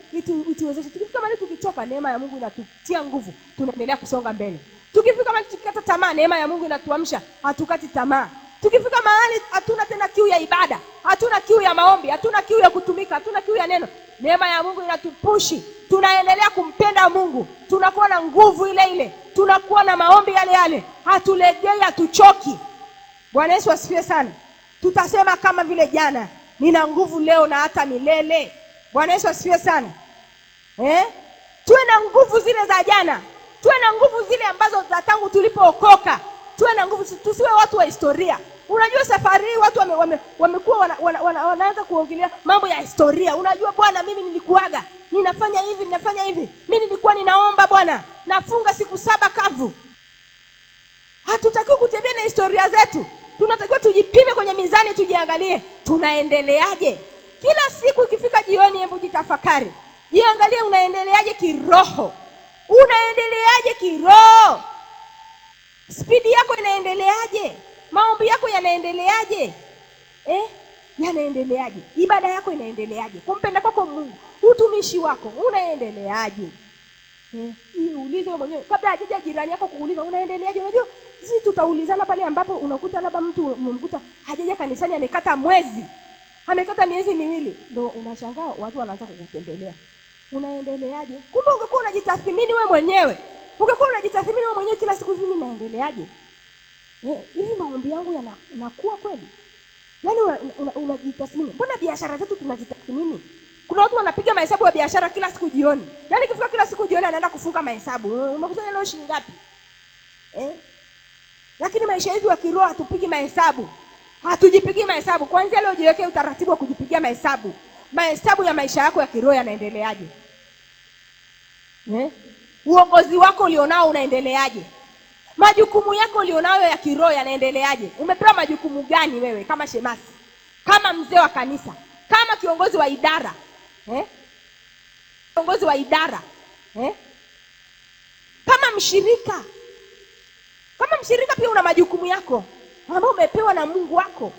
ituwezeshe. Tukifika mahali tukichoka, neema ya Mungu inatutia nguvu, tunaendelea kusonga mbele. Tukifika mahali tukikata tamaa, neema ya Mungu inatuamsha, hatukati tamaa. Tukifika mahali hatuna tena kiu ya ibada, hatuna kiu ya maombi, hatuna kiu ya kutumika, hatuna kiu ya neno, neema ya Mungu inatupushi, tunaendelea kumpenda Mungu, tunakuwa na nguvu ile ile, tunakuwa na maombi yale yale, hatulegei, hatuchoki. Bwana Yesu asifiwe sana. Tutasema kama vile jana, nina nguvu leo na hata milele. Bwana Yesu asifiwe sana. Tuwe na nguvu zile za jana, tuwe na nguvu zile ambazo za tangu tulipookoka. Tuwe na nguvu, tusiwe watu wa historia. Unajua safari hii watu wamekuwa wanaanza kuongelea mambo ya historia. Unajua bwana, mimi nilikuaga, ninafanya hivi. Mimi nilikuwa ninaomba Bwana, nafunga siku 7 kavu. Hatutakiwa kutembea na historia zetu. Tunatakiwa tujipime kwenye mizani, tujiangalie tunaendeleaje. Kila siku ikifika jioni, hebu jitafakari. Jiangalie unaendeleaje kiroho. Unaendeleaje kiroho? Spidi yako inaendeleaje? Maombi yako yanaendeleaje? Yanaendeleaje? Ibada yako inaendeleaje? Kumpenda kwako Mungu, utumishi wako unaendeleaje? Uulize mwenyewe kabla hajaja jirani yako kuuliza unaendeleaje. Unajua sisi tutaulizana pale ambapo unakuta labda mtu umemkuta hajaja kanisani, amekata miezi miwili, ndio unashangaa watu wanaanza kukutembelea. Unaendeleaje? Kumbe ungekuwa unajitathmini wewe mwenyewe. Ungekuwa unajitathmini wewe mwenyewe kila siku, mimi naendeleaje? Hivi maombi yangu yanakuwa kweli? Yaani unajitathmini. Mbona biashara zetu tunajitathmini? Kuna watu wanapiga mahesabu ya biashara kila siku jioni. Yaani kifika kila siku jioni anaenda kufunga mahesabu. Umekutana leo shilingi ngapi? Lakini maisha yetu ya kiroho hatupigi mahesabu. Hatujipigi mahesabu. Kwanza leo jiweke utaratibu wa kujipigia mahesabu. Mahesabu ya maisha yako ya kiroho yanaendeleaje? Uongozi wako ulionao unaendeleaje? Majukumu yako ulionayo ya kiroho yanaendeleaje? Umepewa majukumu gani wewe kama shemasi? Kama mzee wa kanisa? Kama kiongozi wa idara? Kiongozi wa idara? Kama mshirika? Kama mshirika pia una majukumu yako ambayo umepewa na Mungu wako.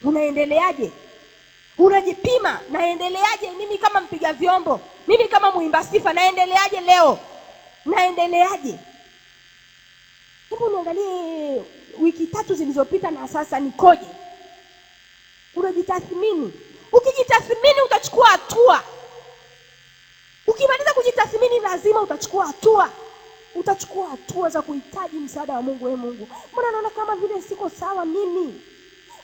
Unaendeleaje? Unajipima, naendeleaje mimi kama mpiga vyombo? Mimi kama muimba sifa naendeleaje leo? Naendeleaje? Hebu niangalie wiki 3 zilizopita na sasa nikoje? Unajitathmini. Ukijitathmini utachukua hatua. Ukimaliza kujitathmini lazima utachukua hatua. Utachukua hatua za kuhitaji msaada wa Mungu. Mungu, mbona naona kama vile siko sawa mimi?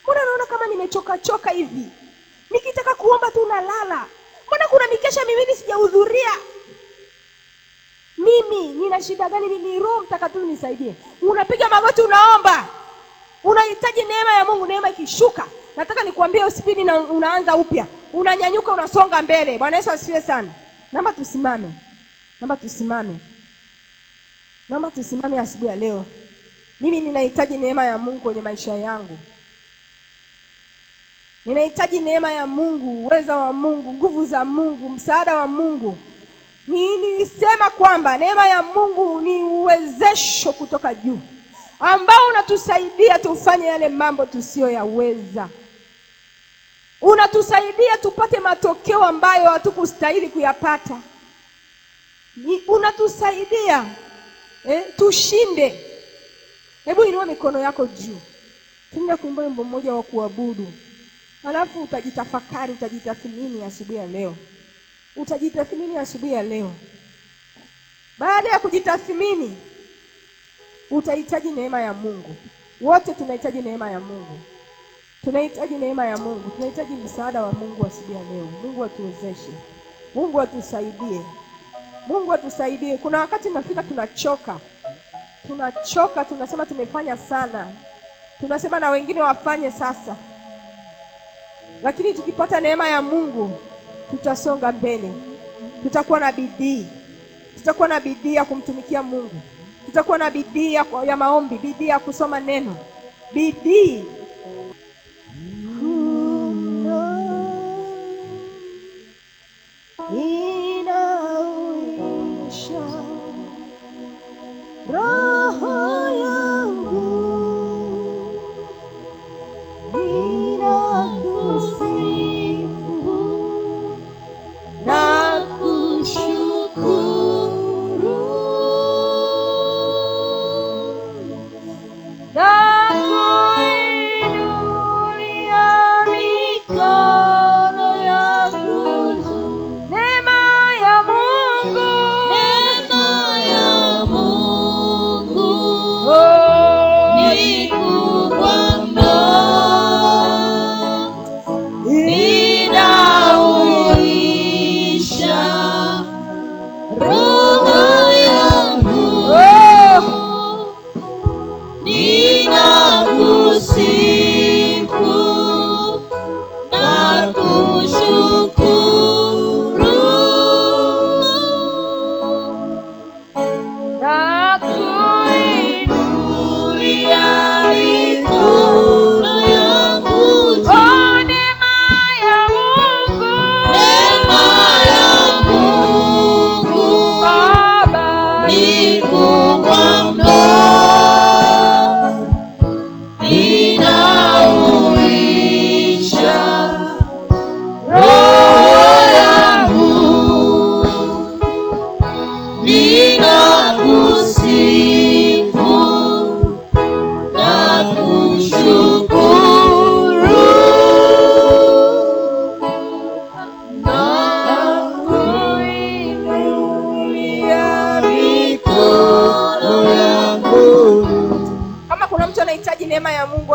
Mbona naona kama nimechoka hivi? Nikitaka kuomba tu nalala. Mbona kuna mikesha miwili sijahudhuria? Mimi nina shida gani? Ni Roho Mtakatifu nisaidie. Unapiga magoti unaomba. Unahitaji neema ya Mungu. Neema ikishuka, nataka nikwambie usipidi na unaanza upya. Unanyanyuka, unasonga mbele. Bwana Yesu asifiwe sana. Naomba tusimame. Naomba tusimame asubuhi ya leo. Mimi ninahitaji neema ya Mungu kwenye maisha yangu. Ninahitaji neema ya Mungu, uweza wa Mungu, nguvu za Mungu, msaada wa Mungu. Nilisema kwamba neema ya Mungu ni uwezesho kutoka juu ambao unatusaidia tufanye yale mambo tusiyoyaweza. Unatusaidia tupate matokeo ambayo hatukustahili kuyapata. Unatusaidia tushinde. Hebu inua mikono yako juu. Tunaenda kuimba wimbo mmoja wa kuabudu. Alafu utajitafakari, utajitathmini asubuhi ya leo. Utajitathmini asubuhi ya leo. Baada ya kujitathmini, utahitaji neema ya Mungu. Wote tunahitaji neema ya Mungu. Tunahitaji neema ya Mungu. Tunahitaji msaada wa Mungu asubuhi ya leo. Mungu atuwezeshe. Mungu atusaidie. Mungu atusaidie. Kuna wakati nafika tunachoka. Tunasema tumefanya sana. Tunasema na wengine wafanye sasa. Lakini tukipata neema ya Mungu, tutasonga mbele. Tutakuwa na bidii. Tutakuwa na bidii ya kumtumikia Mungu. Tutakuwa na bidii ya maombi, bidii ya kusoma neno. Bidii. Inauisha roho yangu.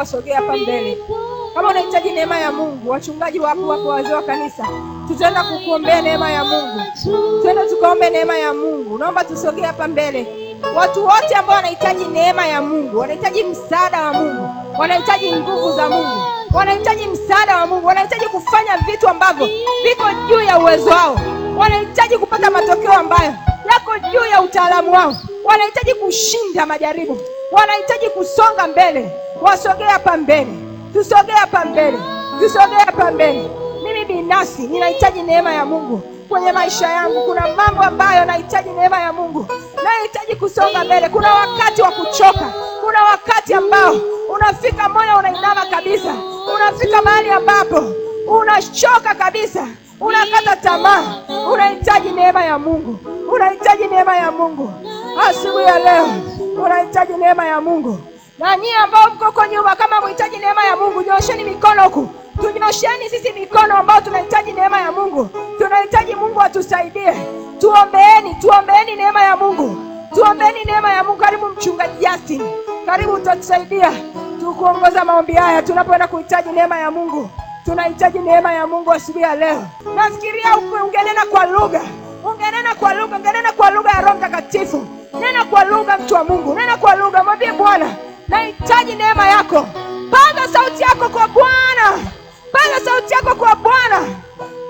Sogea hapa mbele. Kama unahitaji neema ya Mungu, wachungaji wapo, wazee wa kanisa, tutaenda kukuombea neema ya Mungu. Twende tukaombe neema ya Mungu. Naomba tusogee hapa mbele. Watu wote ambao wanahitaji neema ya Mungu, wanahitaji msaada wa Mungu, wanahitaji nguvu za Mungu, wanahitaji msaada wa Mungu, wanahitaji kufanya vitu ambavyo viko juu ya uwezo wao, wanahitaji kupata matokeo ambayo yako juu ya utaalamu wao, wanahitaji kushinda majaribu, wanahitaji kusonga mbele. Wasogee hapa mbele. Tusogee hapa mbele. Tusogee hapa mbele. Mimi binafsi ninahitaji neema ya Mungu kwenye maisha yangu. Kuna mambo ambayo nahitaji neema ya Mungu. Nahitaji kusonga mbele. Kuna wakati wa kuchoka. Kuna wakati ambao unafika moyo unainama kabisa. Unafika mahali ambapo unachoka kabisa. Unakata tamaa. Unahitaji neema ya Mungu. Unahitaji neema ya Mungu. Asubuhi ya leo unahitaji neema ya Mungu. Na nyie ambao mko nyuma, kama mhitaji neema ya Mungu, nyosheni mikono huku. Tunyosheni sisi mikono ambao tunahitaji neema ya Mungu. Tunahitaji Mungu atusaidie. Tuombeeni neema ya Mungu. Tuombeeni neema ya Mungu. Karibu mchungaji Justin. Karibu utatusaidia tukuongoza maombi haya tunapoenda kuhitaji neema ya Mungu. Tunahitaji neema ya Mungu asubuhi ya leo. Nafikiria ungenena kwa lugha. Ungenena kwa lugha, ungenena kwa lugha ya Roho Mtakatifu. Nena kwa lugha, mtu wa Mungu. Nena kwa lugha, mwambie Bwana, nahitaji neema yako. Paza sauti yako kwa Bwana. Paza sauti yako kwa Bwana.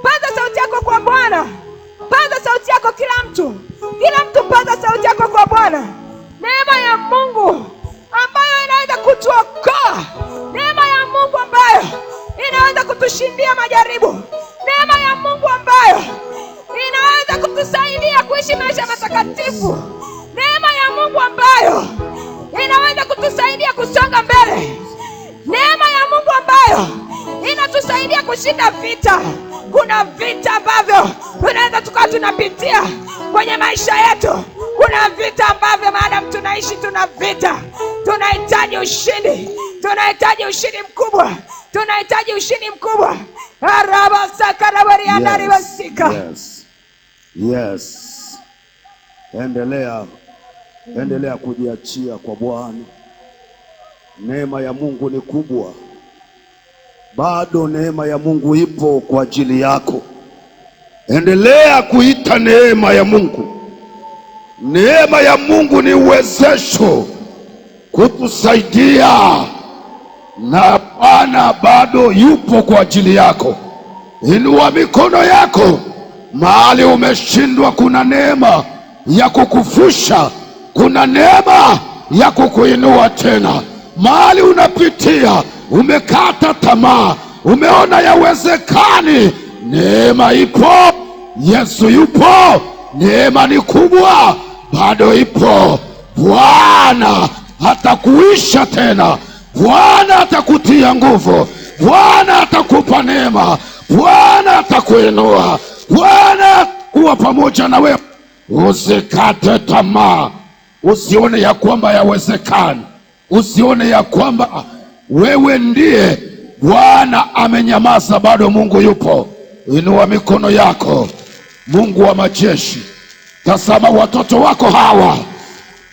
Paza sauti yako kwa Bwana. Paza sauti yako kila mtu. Kila mtu paza sauti yako kwa Bwana. Neema ya Mungu ambayo inaweza kutuokoa. Neema ya Mungu ambayo inaweza kutushindia majaribu. Neema ya Mungu ambayo inaweza kutusaidia kuishi maisha matakatifu. Neema ya Mungu ambayo inaweza kutusaidia kusonga mbele. Neema ya Mungu ambayo inatusaidia kushinda vita. Kuna vita ambavyo tunaweza tukawa tunapitia kwenye maisha yetu. Kuna vita ambavyo maadamu tunaishi tuna vita. Tunahitaji ushindi. Tunahitaji ushindi mkubwa. Tunahitaji ushindi mkubwa. Araba sakarabari andari wasika. Yes. Endelea kujiachia kwa Bwana. Neema ya Mungu ni kubwa. Bado neema ya Mungu ipo kwa ajili yako. Endelea kuita neema ya Mungu. Neema ya Mungu ni uwezesho kutusaidia, na Bwana bado yupo kwa ajili yako. Inua mikono yako mahali umeshindwa. Kuna neema ya kukufusha. Kuna neema ya kukuinua tena. Mahali unapitia umekata tamaa, umeona yawezekani, neema ipo. Yesu yupo. Neema ni kubwa, bado ipo. Bwana atakuisha tena. Bwana atakutia nguvu. Bwana atakupa neema. Bwana atakuinua. Bwana kuwa pamoja na wewe. Usikate tamaa. Usione ya kwamba yawezekani. Usione ya kwamba wewe ndiye Bwana amenyamaza. Bado Mungu yupo. Inua mikono yako. Mungu wa majeshi, tazama watoto wako hawa.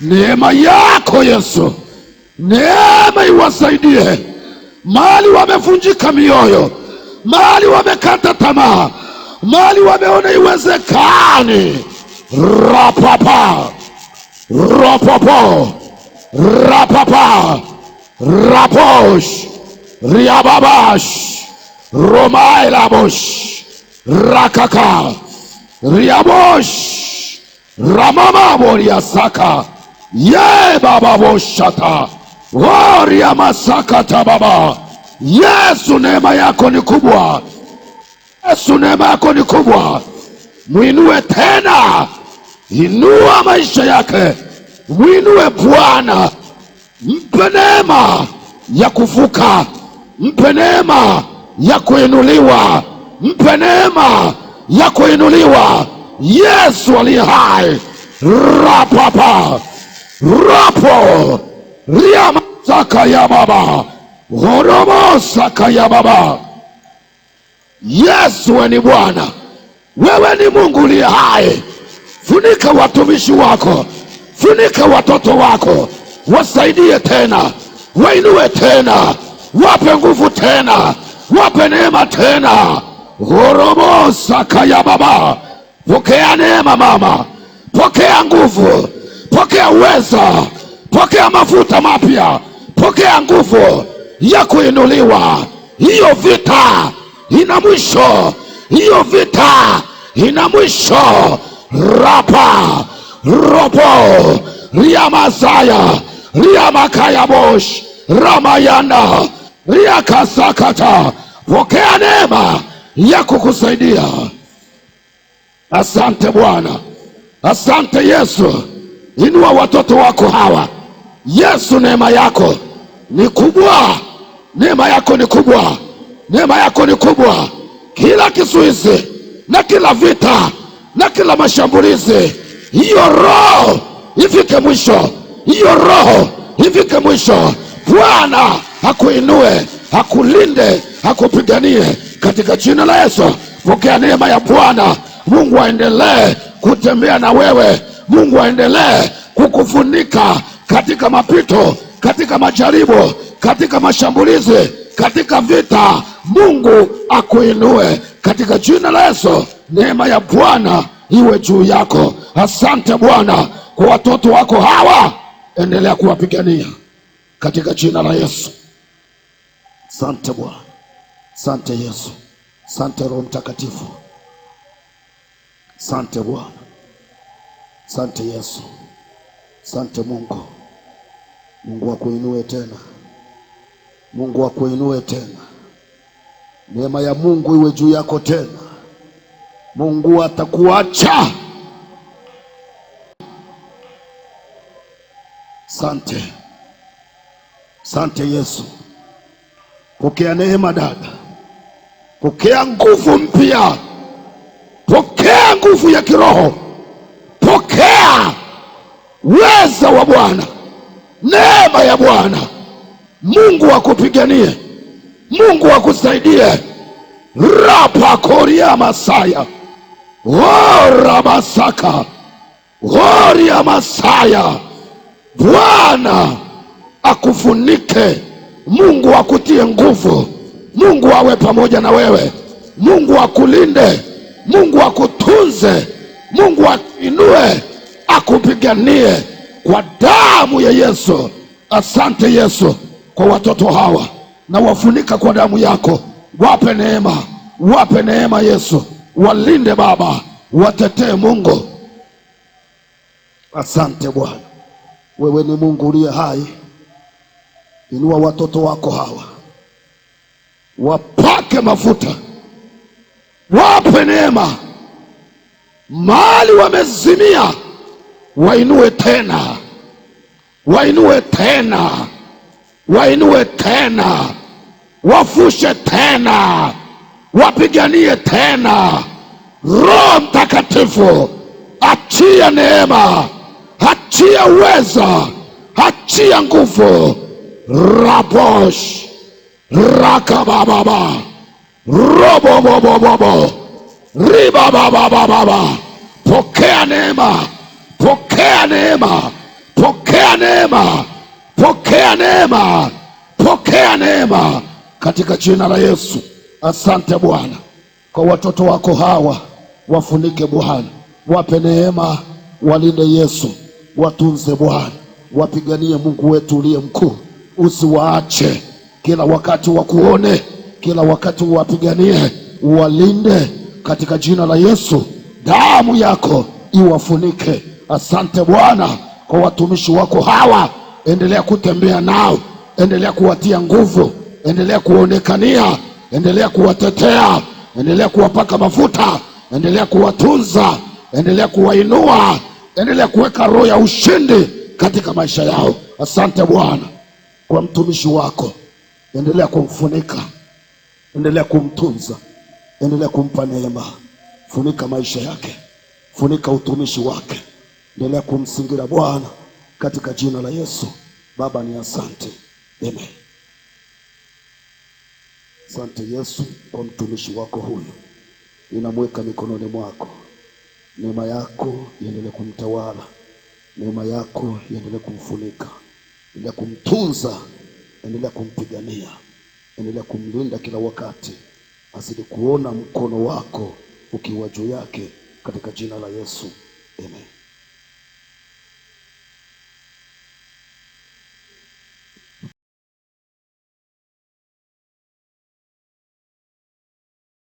Neema yako Yesu, neema iwasaidie mahali wamevunjika mioyo, mahali wamekata tamaa, mahali wameona iwezekani. Rapapa ropopo rapapa raposh riababash romailabosh rakaka riabosh ramama boriasaka ye baba boshata oria masakata baba. Yesu, neema yako ni kubwa. Yesu, neema yako ni kubwa. Muinue tena. Inua maisha yake. Muinue Bwana. Mpe neema ya kuvuka. Mpe neema ya kuinuliwa. Mpe neema ya kuinuliwa. Yesu aliye hai. Rapapa rapo riamasaka ya baba horomosaka ya baba. Yesu, wewe ni Bwana. Wewe ni Mungu aliye hai. Funika watumishi wako. Funika watoto wako. Wasaidie tena. Wainue tena. wape nguvu tena, wape neema tena. Horomosa kaya baba, pokea neema mama, pokea nguvu, pokea uweza, pokea mafuta mapya, pokea nguvu ya kuinuliwa. Hiyo vita ina mwisho, hiyo vita ina mwisho. Rapa ropo riamazaya riamakayabosh ramayana riakasakata, pokea neema ya kukusaidia. Asante Bwana, asante Yesu. Inua watoto wako hawa. Yesu, neema yako ni kubwa, neema yako ni kubwa, neema yako ni kubwa. Kila kizuizi na kila vita na kila mashambulizi, hiyo roho ifike mwisho, hiyo roho ifike mwisho. Bwana akuinue, akulinde, akupiganie katika jina la Yesu. Pokea neema ya Bwana. Mungu aendelee kutembea na wewe. Mungu aendelee kukufunika katika mapito, katika majaribu, katika mashambulizi, katika vita. Mungu akuinue katika jina la Yesu. Neema ya Bwana iwe juu yako. Asante Bwana kwa watoto wako hawa, endelea kuwapigania katika jina la Yesu. Asante Bwana, asante Yesu, asante Roho Mtakatifu, asante Bwana, asante Yesu, asante Mungu. Mungu akuinue tena, Mungu akuinue tena. Neema ya Mungu iwe juu yako tena. Mungu atakuacha. Asante, asante Yesu. Pokea neema dada, pokea nguvu mpya, pokea nguvu ya kiroho, pokea uweza wa Bwana, neema ya Bwana. Mungu akupiganie, Mungu akusaidie. Rapa koria masaya, ora masaka, oria masaya. Bwana akufunike, Mungu akutie nguvu, Mungu awe pamoja na wewe, Mungu akulinde, Mungu akutunze, Mungu akuinue, akupiganie kwa damu ya Yesu. Asante Yesu kwa watoto hawa, na wafunika kwa damu yako. Wape neema, wape neema Yesu. Walinde Baba, watetee Mungu. Asante Bwana, wewe ni Mungu uliye hai. Inua watoto wako hawa, wapake mafuta, wape neema. Mahali wamezimia, wainue tena, wainue tena, wainue tena, wafushe tena, wapiganie tena. Roho Mtakatifu, achia neema, achia uweza, achia nguvu. Rabosh rakabababa robobobobobo ribababababa. Pokea neema, pokea neema, pokea neema, pokea neema, pokea neema katika jina la Yesu. Asante Bwana kwa watoto wako hawa, wafunike Bwana, wape neema, walinde Yesu, watunze Bwana, wapiganie Mungu wetu uliye mkuu. Usiwaache, kila wakati wakuone, kila wakati uwapiganie, uwalinde katika jina la Yesu. Damu yako iwafunike. Asante Bwana kwa watumishi wako hawa, endelea kutembea nao, endelea kuwatia nguvu, endelea kuonekania, endelea kuwatetea, endelea kuwapaka mafuta, endelea kuwatunza, endelea kuwainua, endelea kuweka roho ya ushindi katika maisha yao. Asante Bwana kwa mtumishi wako, endelea kumfunika, endelea kumtunza, endelea kumpa neema. Funika maisha yake, funika utumishi wake, endelea kumsingira Bwana katika jina la Yesu. Baba ni asante. Amen. Asante Yesu kwa mtumishi wako huyu, ninamweka mikononi mwako. Neema yako iendelee kumtawala, neema yako iendelee kumfunika, endelea kumtunza, endelea kumpigania endelea kumlinda kila wakati, azidi kuona mkono wako ukiwa juu yake, katika jina la Yesu, amen.